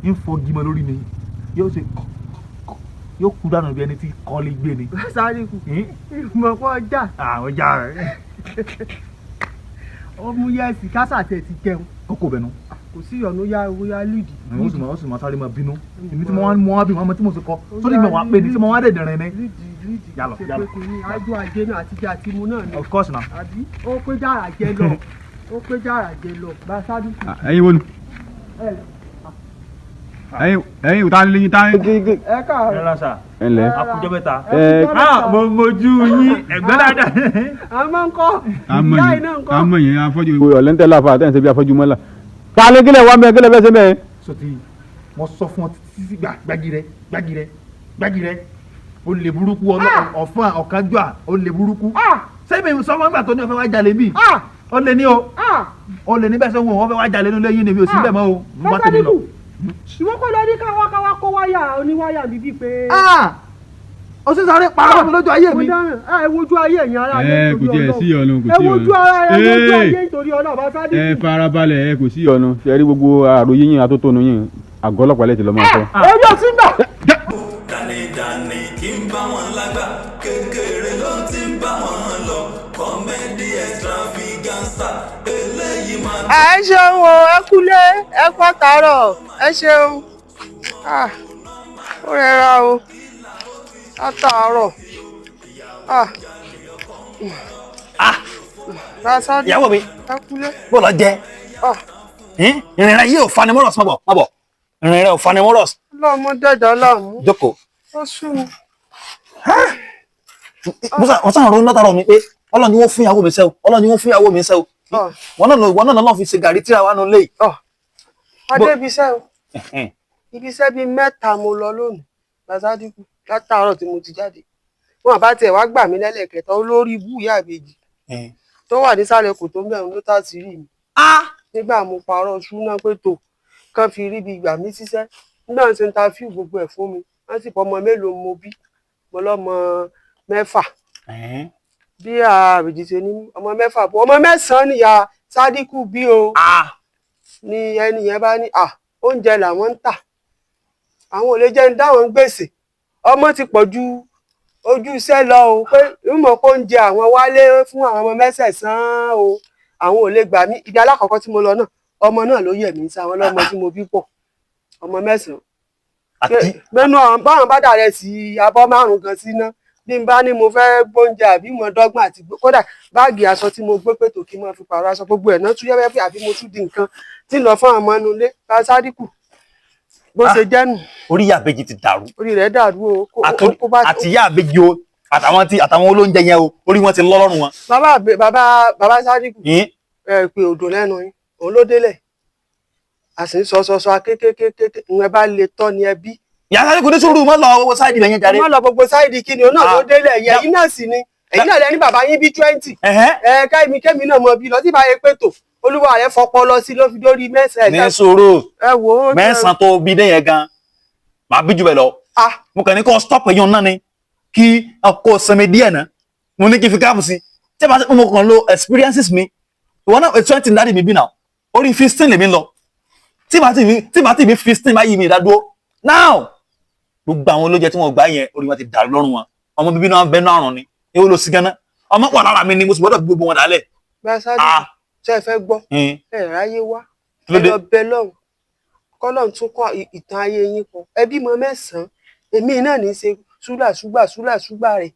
C: ń fọ gímọ lórí ni yóò ṣe yóò kú dànù bí ẹni tí kọ́lé gbé ni.
D: Sádíkù ìmọ̀ pọ̀ ọjà.
C: àwọn ọjà rẹ̀.
D: ó mú yẹ́sì kásà tẹ̀ ti jẹun.
C: ó kò bẹ̀nu.
D: kò sí ìyọnu yá owó yá lídì.
C: ó sì máa sáré máa bínú èmi tí mo wá bí wọn tí mo sì kọ sórí mi wà pé ní tí mo wá dẹ̀dẹ̀rẹ̀ ní.
D: lídì
C: yálọ
D: ṣe pé kí ájú ajé náà àti jẹ àti mu náà ni.
C: of course na.
D: àbí ó pé jára jẹ lọ ó pé jára jẹ lọ bá sádùkù.
A: ẹ̀yin wo ni ẹ̀yin ò tá lé yín tá.
D: ẹ káàárọ̀.
C: ẹ lọ́sà
A: ẹ ǹlẹ́.
C: àkójọ mẹ́ta.
A: ẹ
C: mo mojú yín ẹgbẹ́ dáadáa.
D: a máa ń kọ́ ìyá iná ń kọ́.
A: àmọ́ yẹn afọ́jú ọ̀lẹ́ńtẹ́ láfa àtẹ̀yìn ṣe bí afọ́jú mọ́lá. ta lé kílẹ̀ wá mẹ́ kílẹ̀ fẹ́ ṣe mẹ́.
C: sọtì mo sọ fún ọ títí gbági rẹ o lè burúkú ọ̀fọ̀n ọ̀kájúà o lè burúkú. sẹ́mi sọ fún ọgbà tó ní ọ̀fẹ́ wá jalè bí o lè ní o lè ní bẹ́ẹ̀ sọ wọn ọ̀fẹ́ wá jalè nínú lẹ́yìn níbi òsì bẹ́ẹ̀ mọ́ o mo bá tẹ̀lé lọ.
D: ìwọ kọ́ lọ ní káwá kó wáyà oníwáyà bíbí pé.
C: o sì sáré parọ́ mi lójú ayé mi.
D: ẹ wojú ayé ẹ̀yin ara rẹ
A: kò tiẹ̀ sí ọ̀nà kò sí ọ̀nà.
D: ẹ wojú ara rẹ wojú ayé nítorí ọ̀nà bá sáré.
A: ẹ farabalẹ̀ ẹ kò sí ọ̀nà ṣe rí gbogbo àròyé yín atótónu yín àgọ́ ọlọ́pàá lẹ́tì lọ́mọ sọ.
D: èmi ò sí gbà.
B: Dàní kí n bá wọn lágbà kékeré ló ti ń bá wọn lọ kọ́mẹ́dì extravaganza eléyìí máa.
D: ẹ ṣeun o ẹ kúlé ẹ pàtàrọ̀ ẹ ṣeun ó rẹra o látàárọ̀
C: ìyàwó mi
D: ẹ kúlé.
C: bó lọ jẹ ìrìn rẹ yìí ò fanimọ́rọ̀s má bọ̀ ìrìn rẹ ò fanimọ́rọ̀s.
D: ọlọ́mọ dẹ̀dọ̀ láàmú
C: jókòó.
D: ó sún mi.
C: wọ́n sàn ronú látàrọ̀ mi pé ọlọ́ni wọ́n fún ìyàwó mi sẹ́wọ̀ ọlọ́ni wọ́n fún ìyàwó mi sẹ́wọ̀ wọ́n náà lọ́ọ́ fi ṣe gàrí tíra wa nù lé.
D: adébíṣẹ́ o ibiṣẹ́ bíi mẹ́ta mo lọ lónìí lásádìkù látàárọ̀ tí mo ti jáde wọn àbá tiẹ̀ wá gbà mí lẹ́lẹ́kẹ̀ẹ́ta olórí ibú ìyá ìbejì tó wà nísàlẹ̀ kò tó mẹ́rin ló tà sí rí mi nígbà mo parọ́ ṣúná pé tó kàn fi rí ibi ìgbà mí ṣiṣẹ́ nígbà tí n ta fíù gbogbo ẹ̀ fún mi wọ́n sì pọ̀ ọmọ mélòó mo bí mo lọ́mọ mẹ́fà bí àbèjì ṣe ní ọmọ mẹ́fà bọ́ ọmọ mẹ́sàn-án nìyá sádìkù bí o ni ẹni yẹn bá ní oúnjẹ làwọn ń tà àwọn ò lè jẹ́ ń dáwọn gbèsè ọmọ ti pọ̀ ju ojú iṣẹ́ lọ o pé ìmọ̀ kó ń jẹ àwọn wálé fún àwọn ọmọ mẹ́sẹ̀sán o àwọn ò lè gbà mí ibi alákọ̀ọ́kọ́ tí mo lọ náà ọmọ náà ló yẹ̀ mí sí àwọn ọlọ́mọ tí mo bí pọ̀ ọmọ mẹ́sàn-án mẹ́nu báwọn bá dà rẹ̀ sí abọ́ 5 gan síná bí n bá ní mo fẹ́ gbóúnjẹ àbí mo dọ́gbọ́n àti kódà báàgì aṣọ tí mo gbé pètò kí n máa fi pààrọ̀ aṣọ gbogbo ẹ̀ náà tún yẹ́wẹ́ pé àbí mo tún di nǹkan tí ń lọ fún àwọn ọmọ inú ilé bá sádìkù bó ṣe jẹ́nu.
C: orí ìyá àbèjì ti dàrú.
D: orí rẹ̀ dàrú o.
C: àti ìyá àbèjì o àtàwọn olóúnjẹ yẹn o orí wọn ti lọ lọ́rùn wọn.
D: bàbá sádìkù pé odò lẹ́nu yín òun ló délẹ̀ a sì ń sọ akékékéké ìwọ̀n bá lè tọ́ ni ẹbí.
C: ìyá sádìkù ní sùúrù mọ́ lọ owó sáìdì lẹ́yìn jáde.
D: mọ́ lọ gbogbo sáìdì kí ni òun náà ló délẹ̀ yẹ ẹ̀yin náà sì ni ẹ̀yin náà lẹ́ni bàbá yín bí 20. kémi náà mọ bí lọ sí báyẹn pé tó olúwa rẹ̀ fọpọ lọ sí ló fi dórí mẹ́sàn-án.
C: ní sùúrù mẹ́sàn-án tó bí dé yẹn gan máa bí jù bẹ́ẹ̀ lọ. mo kàn ní kó stop èèyàn náà ni kí kó sinmi díẹ̀ náà mo ní kí n fi káàbù sí tí bá mo kàn lo experiences mi ìwọ náà 20 dáàdì mi bí náà orí 15 lèmi lọ tí bá ti mi 15 bá yí mi ìdádúró now gbogbo àwọn olóúnjẹ tí wọn gbà yẹn orí wọn ti dàrú lọ́rùn wọn ọmọ bíbí náà bẹ́ẹ̀ náà rùn ni ewu ló sí ganan ọmọ pọ̀ lára mi ni mo sì gbọ́dọ̀ gbogbo wọn dálẹ̀.
D: ṣé ẹ fẹ́ gbọ́ ẹ ráyé wá ẹ lọ bẹ lọ́hùn kọ́lọ́hùn tún kọ́ ìtàn ayé yín pọ̀ ẹbí mọ mẹ́sàn-án èmi náà ní í ṣe ṣúgbà rẹ̀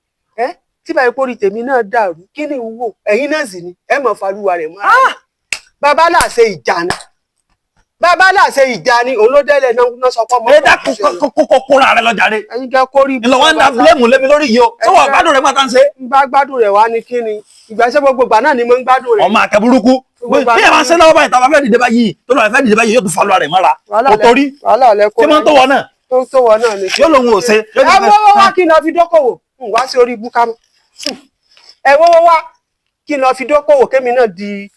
D: tí báyìí pórí tèmi náà dàrú kí ni n wò ẹ̀yin náà sì ni ẹ mọ̀ falúwa rẹ̀ mọ́ bàbá láṣẹ ìjà ni òun ló délẹ̀ náà sọ pé ọmọ
C: ẹ dá kókóra rẹ lọ́jà rẹ
D: ẹ̀yin jẹ́ kórìí
C: ńlọ wọn ń da fúlẹ́mù lémi lórí yìí o tó wà gbádùn rẹ máa tán ṣe.
D: ń bá gbádùn rẹ wá ní kí ni ìgbàsẹ́ gbogbo ìgbà náà ni mo ń gbádùn rẹ.
C: ọmọ akẹ́ burúkú bí ẹ máa ń ṣe lọ́wọ́ báyìí tàbá fẹ́ dìde báyìí tó lọ́wọ́ fẹ́ dìde báyìí yóò tún falọ́ rẹ̀ mọ́ra kò torí tí máa ń tó wọ náà
D: ni
C: yóò lòun ò ṣe.
D: ẹ wọ́wọ́ wá kí n lọ fi dókòwò wá sí orí ibú kámú ẹ wọ́wọ́ wá kí n lọ fi dókòwò kémi náà di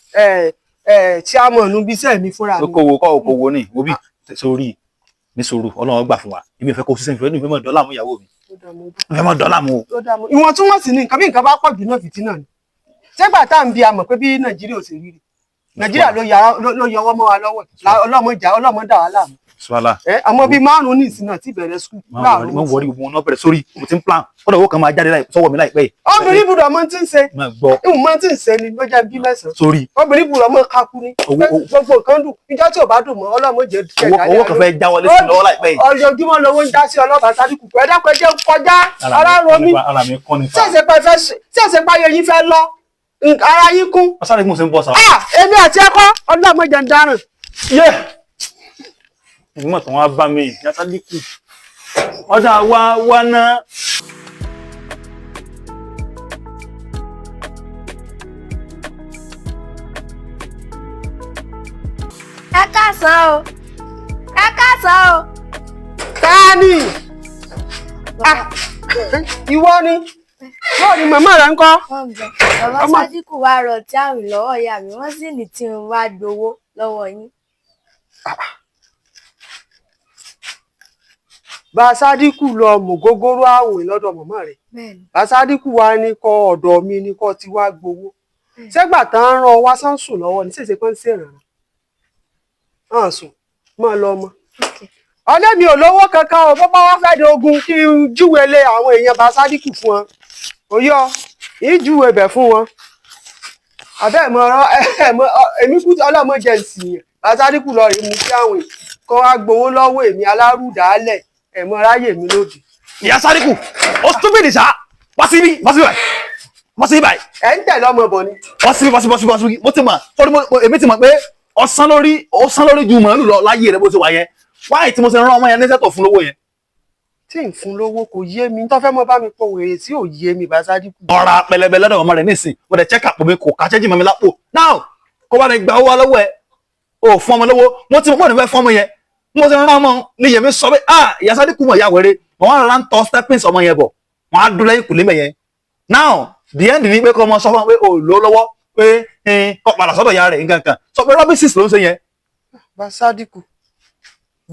D: chairman bí iṣẹ́ mi fúnra mi.
C: okòwò ni wo bí sórí ní sòrò Ọlọ́run gbà fún wa èmi ò fẹ́ kó ṣiṣẹ́ ìfẹ́ ní ìfẹ́ mọ̀ dọ́là mú ìyàwó mi ìfẹ́ mọ̀ dọ́là mú o.
D: ìwọ̀ntúnwọ̀nsì ni nǹkan bí nǹkan bá pọ̀ jù náà fìtínà ni ṣégbà tá à ń bi àmọ̀ pé bí Nàìjíríà ò ṣe rí rí Nàìjíríà ló yọ ọwọ́ mọ́ wa lọ́wọ́ ọlọ́mọ dà wá láàmú.
A: Swala.
D: Ọmọ bíi 5 ní ìsìn náà tí bẹ̀rẹ̀ skul.
A: Mo wọrí gbogbo wọn náà bẹ̀rẹ̀ sórí mo ti ń plan ó dọ̀ owó kan máa jáde sọ́wọ́ mi láìpẹ́ yìí.
D: Obìnrin gbọ́dọ̀ mọ tí ń ṣe. Ìwọ̀n mọ tí ń ṣe ni ló jẹ́ bí mẹ́sàn-án.
A: Sórí.
D: Obìnrin gbọ́dọ̀ mọ kakú ni. Gbogbo nǹkan dùn ìjọ tí ò bá dùn mọ́ ọlọ́mọ jẹ́
A: owó kan fẹ́ já wọlé sí lọ́wọ́ láìpẹ́ yìí.
D: Ọjọ́júmọ́ lówó ń já sí ọlọ́ba Sádíkù ẹ̀dákun ẹjẹ́ kọjá ara ro mi. Ṣẹ̀ṣẹ̀ páyé yín fẹ́ lọ ara yín kún.
A: Ọ̀sán ni mo ṣe ń bọ̀ sáà.
D: Èmi àti ẹ̀kọ́ ọlọ́mọ jẹ́ ń dáràn.
A: Ìgbìmọ̀ tó wá bá mi ìyá Sádíkù ọjà wá náà.
E: Ẹ káàsán o.
D: Tani ìwọ ni wọ́n ní màmá rẹ̀ ń kọ́.
E: Bàbá Sádíkù wá rọ tí àwìn lọ́wọ́ ìyá mi wọ́n sì ní tí n wá gbowó lọ́wọ́ yín.
D: Bá Sádíkù lọ mọ̀gógóró àwìn lọ́dọ̀ màmá rẹ̀. Bá Sádíkù wá ní kọ́ ọ̀dọ̀ mi ní kọ́ ti wá gbowó. Ṣégbà tán ń rán wá sánsùn lọ́wọ́ ní ṣèṣe pé ń ṣèrànràn. Hàn sùn máa lọ ọmọ. Ọlẹ́ mi ò lówó kankan o bó bá wá fẹ́ de ogun kí n júwe lé àwọn èèyàn Bá Sádíkù fún wọn. Oyọ́ ìjúwe bẹ̀ fún wọn. Àbẹ́ èmi kú ọlọ́mọ jẹ́ ìsìnyàn. Bá Sádíkù lọ rí mu sí àwìn kọ́ wá gbowó lọ́wọ́ èmi alárùdálẹ̀ ẹ̀mọ́ ráyè mi lòdì.
A: Ìyá Sádíkù ó stupid ṣá wá síbí báyìí.
D: Ẹ ń tẹ̀lé ọmọ bọ̀ ni.
A: Wá síbí mo ti mọ̀ èmi ti mọ̀ pé ọ̀sán lórí ju màálù lọ láyé rẹ̀ bó ti wà yẹn. Wáyé tí mo ṣe rán ọmọ yẹn níṣẹ́ tó fún lówó yẹn.
D: Tí ń fún lówó kò yé mi tó fẹ́ mọ́ bá mi pọ̀ wèrè tí ò yé mi Bá Sádíkù.
A: Ọ̀rá pẹlẹbẹ lọ́dọ̀ ọmọ rẹ̀ nísìn mo dẹ̀ check up mi kò ká ṣẹ́jì mọ́ mi lápò. Now kó bá mi gba owó lọ́wọ́ ẹ̀ o fún ọmọ lówó mo ti mọ̀ ní fẹ́ fún ọmọ yẹn mo ṣe rán ọmọ ní yẹmi sọ pé Ìyá Sádíkù mọ̀ ìyá wẹ̀rẹ̀ wọ́n á rán tọ́ steppings ọmọ yẹn bọ̀ wọ́n á dúró lẹ́yìn kùlé mẹ́yẹn. Now the end ni pé kọ́ ọmọ sọ fún mi pé o lò lọ́wọ́ pé kọ́ padà sọ́dọ̀ ìyá rẹ̀ nǹkan kan sọ pé rọ́bìsì ló ń ṣe yẹn.
D: Bá Sádíkù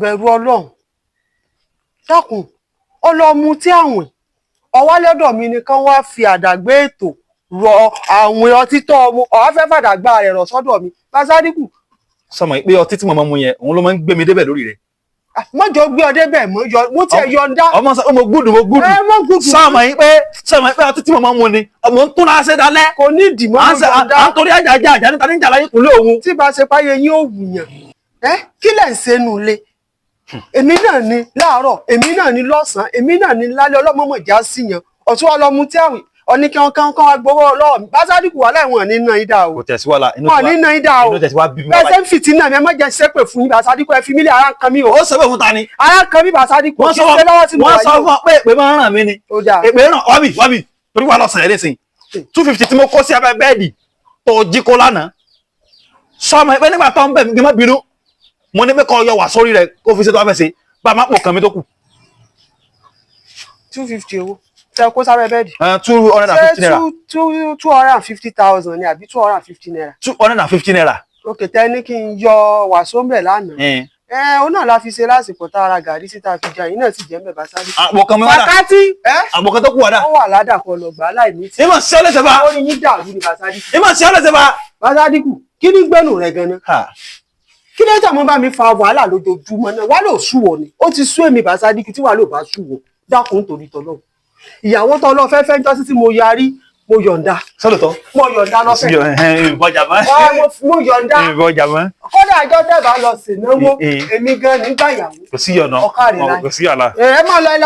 D: bẹ̀rù Ọlọ́run dákun ọlọ́mú tí àwìn ọwá lọ́dọ̀ mi nìkan wá fi àdàgbé ètò rọ àwìn ọtí tọ́ ọmọ ọ̀wá fẹ́ fàdàgbà rẹ̀ rọ̀ sọ́dọ̀ mi Bá Sádíkù.
A: Sọmọ pé ọtí tí mo máa mu yẹn òun ló máa ń gbé mi débẹ̀ lórí rẹ̀.
D: Mọ́jọ gbé ọ débẹ̀ mo ti ẹ̀ yọ̀ǹda.
A: Ọmọ sọ pé mo gúdù. Sọmọ pé ọtí tí mo máa mu ni ọmọ ń tún láṣẹ dalẹ̀.
D: Kò ní ìdì mọ́ mo yọ̀ǹda.
A: À ń torí àjà níta ní ìjàlá yín kúnlé òun.
D: Tí bá ṣe páyé yín ò wùyàn kí lẹ̀ ń ṣe nù le. Èmi náà ni láàárọ̀ èmi náà ni lọ́sàn-án èmi náà ni lálẹ́ ọlọ́mọmọ ìjà sí yan ọ̀tún wa lọ mu tí àwìn ọ̀ní kí wọ́n wá gbowó lọ́wọ́ mi Bá Sádíkù wà láì wọ̀n ní iná ìdá o.
A: Kò tẹ̀sí wàhálà
D: wọ́n ní iná ìdá o bẹ́ẹ̀ ṣe ń fìtí náà mi ẹ má jẹ́ ṣépè fún yín Bá Sádíkù ẹ fi mí lé ara kan mi o.
A: Ó sọ pé fún ta ni.
D: Ara kan mi Bá Sádíkù kí ṣe lọ́wọ́ tí mo wà yìí.
A: Wọ́n sọ fún ọ pé èpè máa ń ràn mí ni. Èpè ràn wábì torí wà lọ́sàn-án yẹn nísìnyí 250 tí mo kó sí abẹ́ bẹ́ẹ̀dì tó jí kó lánàá. Sọ ma pé nígbà tó ń bẹ̀ mí má bínú mo ní pé kọ́ yọ wà sórí rẹ̀ kó fi ṣe tó wá fẹ́ ṣe bá a má pò kàn mí tó kù.
D: 250 owó tẹ kó sábẹ́ bẹ́ẹ̀dì.
A: 250 naira.
D: 250,000 ni àbí 250 naira.
A: 250 naira.
D: Ok tẹ ní kí n yọ wàsó ń bẹ̀ lánàá. Ó náà la fi ṣe lásìkò tá ara gàrí síta fi jà yín náà sì jẹ́ ń bẹ̀ Bá Sádíkù.
A: Àbọ̀kan mi wá dà.
D: Wákàtí.
A: Àbọ̀kan tó kù wá dà.
D: Ó wà ládàkọ lọ́gbà láìní tí.
A: Ìmọ̀ sí ọlẹ́sẹ̀ bá.
D: Ó ní yín dàrú ni Bá Sádíkù.
A: Ìmọ̀ sí ọlẹ́sẹ̀ bá.
D: Bá Sádíkù kí ní gbẹ́nu rẹ̀ gan-an. Kí ló tà mọ́ bá mi fa wàhálà lójoojúmọ́ náà wà ló sú wọ ni ó ti sú èmi Bá Sádíkù tí wà ló bá sú wọ dákun torí tọ́lọ́ ìyàwó tọ́lọ́ fẹ́fẹ́ ń jọ́sí tí mo yarí mo yọ̀ǹda.
A: Sọ́dọ̀tọ́.
D: Mo yọ̀ǹda lọ́fẹ̀ẹ́.
A: Ìbọjà mọ́.
D: Mo yọ̀ǹda.
A: Ìbọjà mọ́.
D: Kódà àjọ tẹ́bà lọ sí náwó èmi gan nígbà ìyàwó.
A: Kò sí ọ̀nà.
D: Ọ̀kàrí láì.
A: Kò sí àlà.
D: Ẹ máa lọ ẹ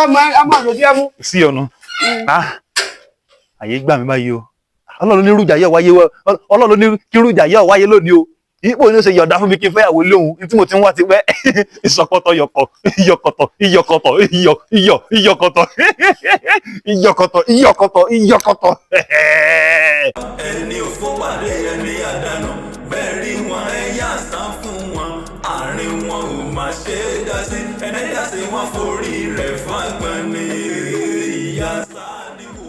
D: máa lò bí ẹ mú.
A: Kò sí ọ̀nà. Àyè gbà mí báyìí o. Ọlọ́run ní irújà yẹ̀ wáyé Ọlọ́run ní kí irújà yẹ̀ wáyé lónìí o. Ipò ní ó ṣe yọ̀ǹda fún mi kí n fẹ́yàwó lóhun tí mo ti ń wá ti pẹ́ ìṣọ̀kọ̀tọ̀ iyọ̀kọ̀tọ̀
B: ẹni òfò pàdé ẹni àdánù bẹ́ẹ̀ rí wọn ẹ̀yà sán fún wọn àárín wọn ò má ṣe é dá sí ẹni dá sí wọn forí rẹ̀ fágbọ́n ní Ìyá Sádíkù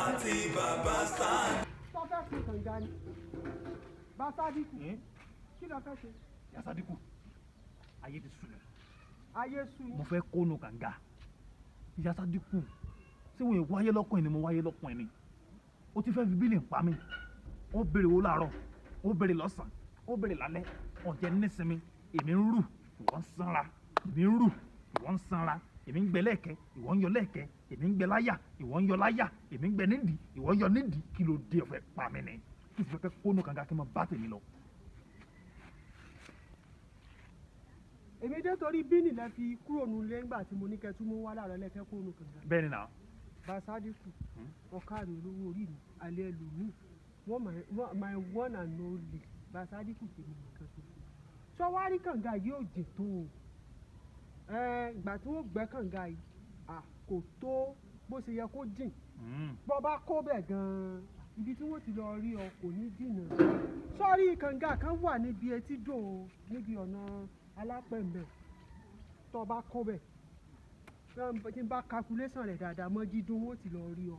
B: àti Bàbá Sádíkù.
D: Bá Sádíkù kí ló fẹ́ ṣe.
A: Ìyá Sádíkù ayé ti sùn.
D: Ayé sùn.
A: Mo fẹ́ kónú kànga. Ìyá Sádíkù ṣé wọ́n wáyé lọ́kùnrin ni mo wáyé lọ́kùnrin ni. Ó ti fẹ́ fi bílì ń pa mí. Ó béèrè owó láàárọ̀ ó béèrè lọ́sàn-án ó
C: kó bèrè lálẹ́ ọ̀jẹ̀ nísinmi èmi ń rù ìwọ ń sanra èmi ń rù ìwọ ń sanra èmi ń gbẹ lẹ́ẹ̀kẹ́ ìwọ ń yọ lẹ́ẹ̀kẹ́ èmi ń gbẹ láyà ìwọ ń yọ láyà èmi ń gbẹ nídìí ìwọ ń yọ nídìí kí ló dé ọ̀fẹ́ pa mí ni kí n sì fẹ́ kẹ́ kónú kànga kí n máa bá tèmi lọ.
D: èmi dé torí bíní lẹ fi kúrò nílé ńgbà tí mo ní kẹ́ tún mú wá láàárọ̀ lẹ́fẹ́ kó nu kànga.
C: bẹ́ẹ̀ ni nà.
D: Basadiku ọ̀kadì olówó orí mi alẹ́ lòmí wọ́n my one and only Basadiku tèmi nìkan tó. sọ́wárí kànga yóò jìn tó o ìgbà tí wọ́n gbẹ́ kànga yìí kò tó bó ṣe yẹ kó jìn bọ́ bá kó bẹ̀ gan-an ibi tí wọ́n ti lọ rí ọ kò ní jìnnà. sọ́rí kànga kan wà níbi etídò níbi ọ̀nà alápẹ̀mbẹ̀ tó bá kó bẹ̀ tí n bá calculation rẹ̀ dáadáa mọ́ jídún wọ́n ti lọ rí ọ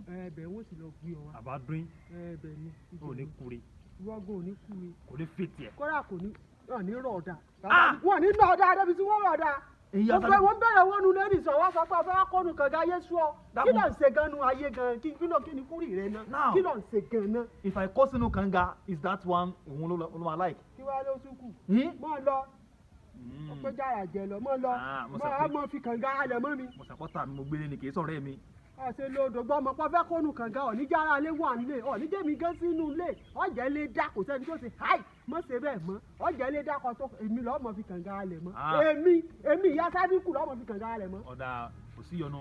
D: ẹ̀bẹ̀ wọ́n ti lọ gbé ọ wá.
C: àbádùn
D: ẹ̀bẹ̀ ni
C: ò ní kúre
D: wọ́gùn ò ní kúre
C: kò ní fètì ẹ̀.
D: kódà kò ní wọ́n ní rọ̀ọ̀dà wọ́n ní rọ̀ọ̀dà débi tí wọ́n rọ̀ọ̀dà wọ́n bẹ̀rẹ̀ wọ́n nu lẹ́rìí sọ wá sọ pé ọ̀fẹ́ kọ́nu kànga ayé sú ọ kí ló ń ṣe gan nu ayé gan kí ni kúrì rẹ náà kí ló ń ṣe gan náà.
C: if I kó sínú kànga is that one òun ló máa like.
D: kí wàá ló tún kù mọ́ lọ ọpẹ́ jára jẹ lọ mọ́ lọ mọ́ fi kànga halẹ̀ mọ́ mi.
C: mo sàpọ́tà mi mo gbélé ni kì í sọ̀rọ̀ mi.
D: ọ̀sẹ̀ lodò gbọ́ ọmọ pọ́ fẹ́ kónú kànga ọ̀níjára lé wà nílé ọ̀níjẹ́mi gán sínú ilé ọ̀jẹ̀ lé dá kò sẹ́ni tó ṣe háì mọ́ ṣe bẹ́ẹ̀ mọ́ ọ̀jẹ̀ lé dá kan tó èmi lọ́ọ́ mọ́ fi kànga halẹ̀ mọ́ èmi ìyá Sádíkù lọ́ọ́ mọ́ fi kànga halẹ̀ mọ́.
C: ọ̀dà kò sí yọnu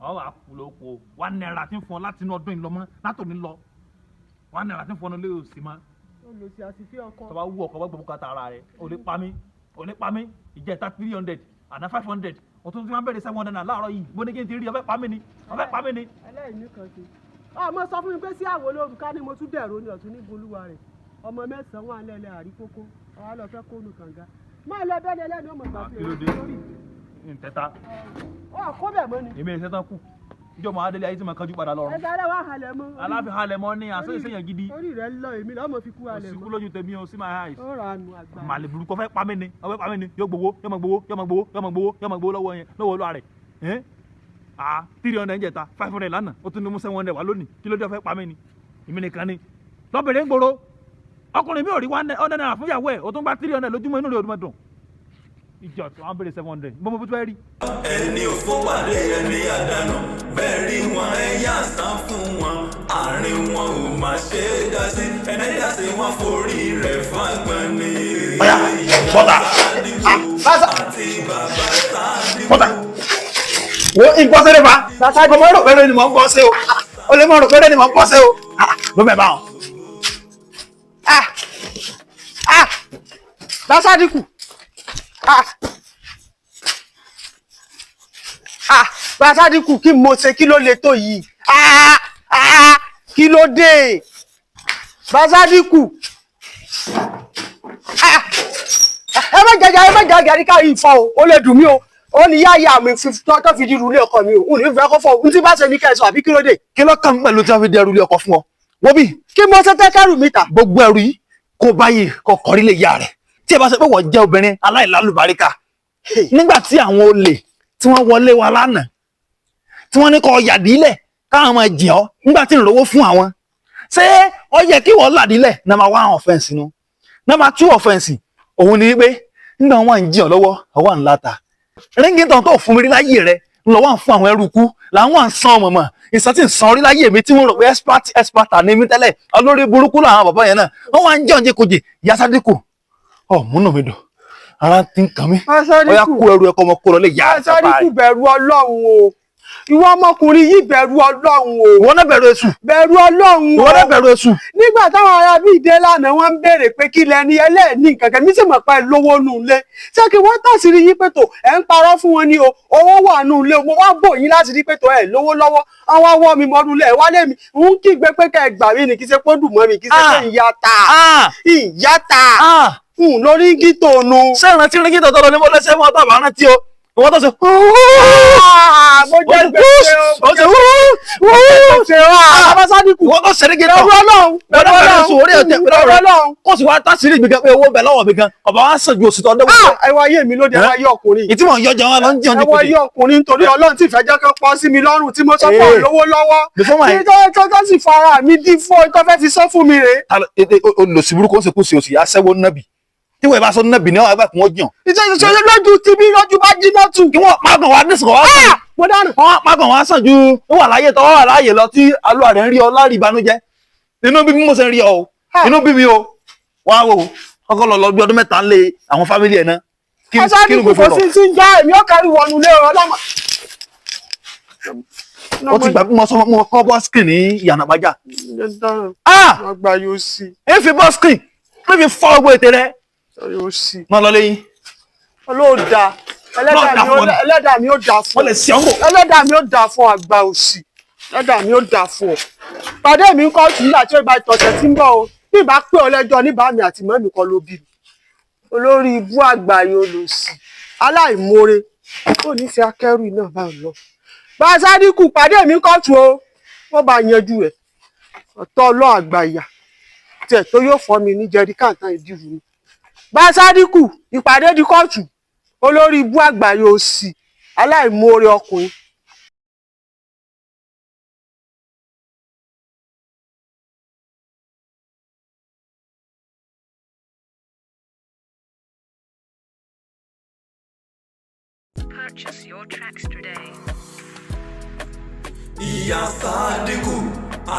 C: ọ̀ wà kúlókò £1 tí ń fún ọ láti inú ọdún yìí lọ mọ́ látòní lọ £1 tí ń fún ọ lé òsì mọ́.
D: olùsí àṣìfẹ́ ọkọ.
C: tọ́ba wú ọkọ̀ wọ́n gbọ́ kàtà ara rẹ̀ ò ní pa mí ìjẹta 300 àná 500 òtún tí wọ́n bẹ̀rẹ̀ 700 náà láàárọ̀ yìí bó ní kí n ti rí ọbẹ̀ pa mí ni.
D: ẹlẹ́yìn kan ṣe ọmọ sọ fún mi pé sí àwọ̀ olórùká ni mo tún dẹ̀rọ ní ọ̀tún ní bolúwa rẹ̀ ọmọ mẹ́sàn-án wà lẹ́lẹ́ àríkókó ọ̀hà lọ fẹ́ kónú kànga máa lọ bẹ́ẹ̀ lẹ́lẹ́ ní ọmọ ìgbà fún
C: èmi lórí ntẹ́ta.
D: kó bẹ̀ mọ́ ni.
C: èmi ẹ̀ sẹ́tàn kù ìjọ mọ adélé ayé tí mo kájú padà lọ́rùn.
D: ẹ sáré wá halẹ̀ mọ́.
C: aláfi halẹ̀ mọ́ ní àṣẹ ìṣẹ̀yàn gidi.
D: orí rẹ̀ lọ èmi lọ́mọ fi kú halẹ̀ mọ́.
C: òsìkú lójú tèmi o sí my eyes.
D: ó ra àánú àgbà.
C: màlẹ̀ burúkú fẹ́ pa mí ni ọfẹ́ pa mí ni yóò gbowó yóò máa gbowó lọ́wọ́ yẹn lọ́wọ́ olúwa rẹ̀. 300 jẹta 500 lánàá ó tún ní mú 700 wá lónìí kí ló dé ọfẹ́ pa mí ni èmi nìkan ni. lọ́bìnrin ń gbòòrò ọkùnrin mi ò rí £100 fún ìyàwó ẹ̀ ó tún gba 300 lójúmọ́ inú rẹ̀ ó dùn ìjọ tí wọ́n bèrè 700 bó mo fẹ́ rí.
B: ẹni òfò pàdé ẹni àdánù bẹ́ẹ̀ rí wọn ẹ̀yà sán fún wọn àárín wọn ò má ṣe é dá sí ẹni dá sí wọn forí rẹ̀ fagbọn ni.
A: bọ́tà
B: àti bàbá Sádíkù.
A: bọ́tà wo ìgbọ́sẹ̀ rẹ̀ fa ọmọ rò pẹ́rẹ́ ni mò ń gbọ́ sí o ó lè mọ̀ rò pẹ́rẹ́ ni mò ń gbọ́ sí o ló bẹ̀ bá wọn.
D: Basadiku Basadiku kí mo ṣe kí ló le tó yìí kí ló dé Basadiku ẹ má jẹjẹ àríkà yìí fọ o ó lè dùn mí o ó ní yáyà mi tó fi di rúlé ọkọ mi o ò ní fẹ́ kó fọ ohun tí bá ṣe ní kẹsàn àbí kí ló dé.
A: kí ló kàn pẹ̀lú tí wọ́n fi di ẹrù ilé ọkọ fún ọ wọ́n bí.
D: kí mo ṣe tẹ́kẹ́rù mi ta.
A: gbogbo ẹrù yìí kó báyìí kó kọrí lè yá rẹ̀ tí ẹ bá ṣe pé wọ́n jẹ́ obìnrin aláìlálùbáríkà nígbà tí àwọn olè tí wọ́n wọlé wa lánàá tí wọ́n ní kó yàdílẹ̀ káwọn máa jẹ ọ́ nígbà tí ń rówó fún àwọn ṣé ó yẹ kí wọ́n làdílẹ̀ number 1 offense nu number 2 offense òun ni pé nígbà wọn ń jẹ ọ lọ́wọ́ ọwọ́ ńlá ta ríngìntàn tó fún mi rí láyé rẹ lọ́wọ́ à ń fún àwọn ẹrùkú làwọn à ń san mọ̀mọ́ ìsàn tí ń san orí láyé mi tí wọ́n rò pé expert ní mi tẹ́lẹ̀ olórí burúkú làwọn bàbá yẹn náà wọ́n wá ń jẹ́ ọ̀njẹ́ kojì ìyá Sádíkù múnú mi dùn ara ti ń kàn mí ọ̀yá kó ẹrù ẹ̀kọ́ ọmọ kó lọ lè yá ẹ̀ sábà rẹ̀.
D: Sádíkù bẹ̀rù Ọlọ́run o ìwọ ọmọkùnrin yìí bẹ̀rù Ọlọ́run o.
A: ìwọ náà bẹ̀rù èṣù.
D: bẹ̀rù Ọlọ́run o.
A: ìwọ náà bẹ̀rù èṣù.
D: nígbà táwọn ará bíi dé lánàá wọ́n ń béèrè pé kí lẹni ẹlẹ́ẹ̀ní kankan mi sì mọ̀ pé lówó nù lé ṣé kí wọ́n tàṣírí yín pé tó ẹ̀ ń parọ́ fún wọn ní o owó wà nù lé mo wá bò yín láti rí pé tó ẹ̀ lówó lọ́wọ́ àwọn awọ́ mi mọ́dún lẹ̀ wálé mi ń kígbe pé kẹ́ ẹ gbà mí ni kí ṣe pọ́ndù mọ́ mi kí ṣe pé ìyá ta lórí gítò nu.
A: ṣé ìrántí rí gítò tó lọ ní mo lẹ́sẹ̀ mọ́ tàbá rántí o wọ́n tó ṣe
D: mo jẹ́ gbèsè o.
A: ó ṣe
D: ṣe wá Sádíkù.
A: wọ́n tó ṣe rí gítò.
D: bẹ̀rù Ọlọ́run.
A: orí ọ̀tẹ̀ pẹ̀lú ọ̀rọ̀ kó sì wá tásìrì mi gan pé owó bẹ̀ lọ́wọ́ mi gan ọba wa sàn ju oṣù tó ọdún wọn.
D: ẹ wá ayé mi lóde ẹ wá ayé ọkùnrin.
A: ìtí mò ń yọjà wọn lọ ń jẹun
D: ẹ wá ayé ọkùnrin nítorí Ọlọ́run tí ìfẹ́ jẹ́ kí ó pọ́ sí mi lọ́rùn tí mo sọ fún ọ lówó lọ́wọ́. tó sì fara mi dín fún ọ tó fẹ́ fi sọ fún mi rè.
A: olùsí burúkú ó sì kú sí òsì aṣẹ́wó nábì tí wọ́n bá sọ nábì ní ọ̀gá kún ó jàn.
D: ìṣe lójú tí bí lójú bá jiná tù.
A: kí wọ́n pàgàn wá ní sọ̀rọ̀ wá sàn.
D: mo dáná.
A: wọ́n pàgàn wá sàn ju wà láyé tọ́ wà láyé lọ tí alúwa rẹ̀ ń rí ọ lárí ìbànújẹ́ inú bí mo ṣe ń rí ọ o inú bí mi o wá wò ọkọ lọ bí ọdún mẹ́ta ń lé àwọn fámìlì ẹ̀ náà. kí ni gbogbo lọ.
D: ọ̀sán sí ń já èmi ó kárí wọnú lé ọlọ́mọ.
A: ó ti gbà bí mo sọ mo kọ́ bọ́skì ní ìyànàbájà.
D: àgbà yóò sí.
A: ẹ fi bọ́skì ẹ fi fọ́ ọgbọ́ ètè rẹ.
D: yóò sí.
A: mọ lọ lẹ́yìn.
D: olóòdà ẹlẹ́dàá mi ó dà fún.
A: wọ́n lè ṣe ọ́ngò.
D: ẹlẹ́dàá mi ó dà fún àgbà òsì. ẹlẹ́dàá mi ó dà fún ọ. pàdé mi ń kọ́ sí nígbà tí ó gba ìtọ̀sẹ̀ tí ń bọ̀ o. bí ìbá pé ọ lẹ́jọ́ níbà mi àti mọ́mì kan ló bí mi. olórí ibú àgbà yóò lò sí. aláìmoore ó ní fi akẹ́rù náà bá lọ. bá Sádíkù pàdé mi kọ́ tù o. wọ́n bá yanjú rẹ̀. ọ̀tọ̀ ọlọ́ àgbà ìyà. tiẹ̀ tó yóò fọ́ mi ní jẹríkà tán ìdíwù mi. bá Sádíkù ìpàdé di kóòtù olórí ibú àgbà yóò sì aláìmoore ọkùnrin.
F: Purchase your tracks today.
B: Ìyá Sádíkù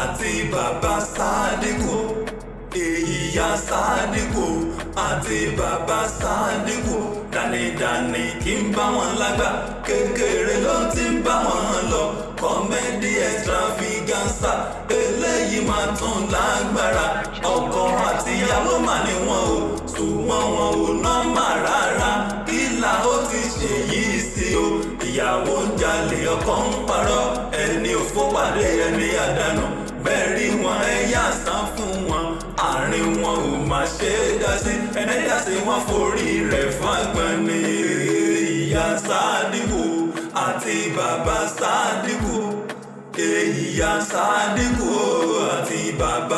B: àti bàbá Sádíkù. Ìyá Sádíkù àti bàbá Sádíkù. Dánidáni kí n bá wọn lágbà. Kékeré ló ti ń bá wọn lọ. Comedy extravaganza. Eléyìí máa tún lágbára. Ọkọ àti ìyàwó mà ní wọn o. Ṣùgbọ́n wọn ò nọ́mà rárá. Ìlà ó ti ṣèyí sí o. Ìyàwó ń jalè ọkọ ń parọ́. Ẹni òfò pàdé ẹni àdánù. Bẹ́ẹ̀ rí wọn ẹ̀yà sán fún wọn. Àárín wọn ò má ṣe é dá sí. Ẹni dá sí wọn forí rẹ̀ fágbọ́n ni. Ìyá Sádíkù àti bàbá Sádíkù. Ìyá Sádíkù àti bàbá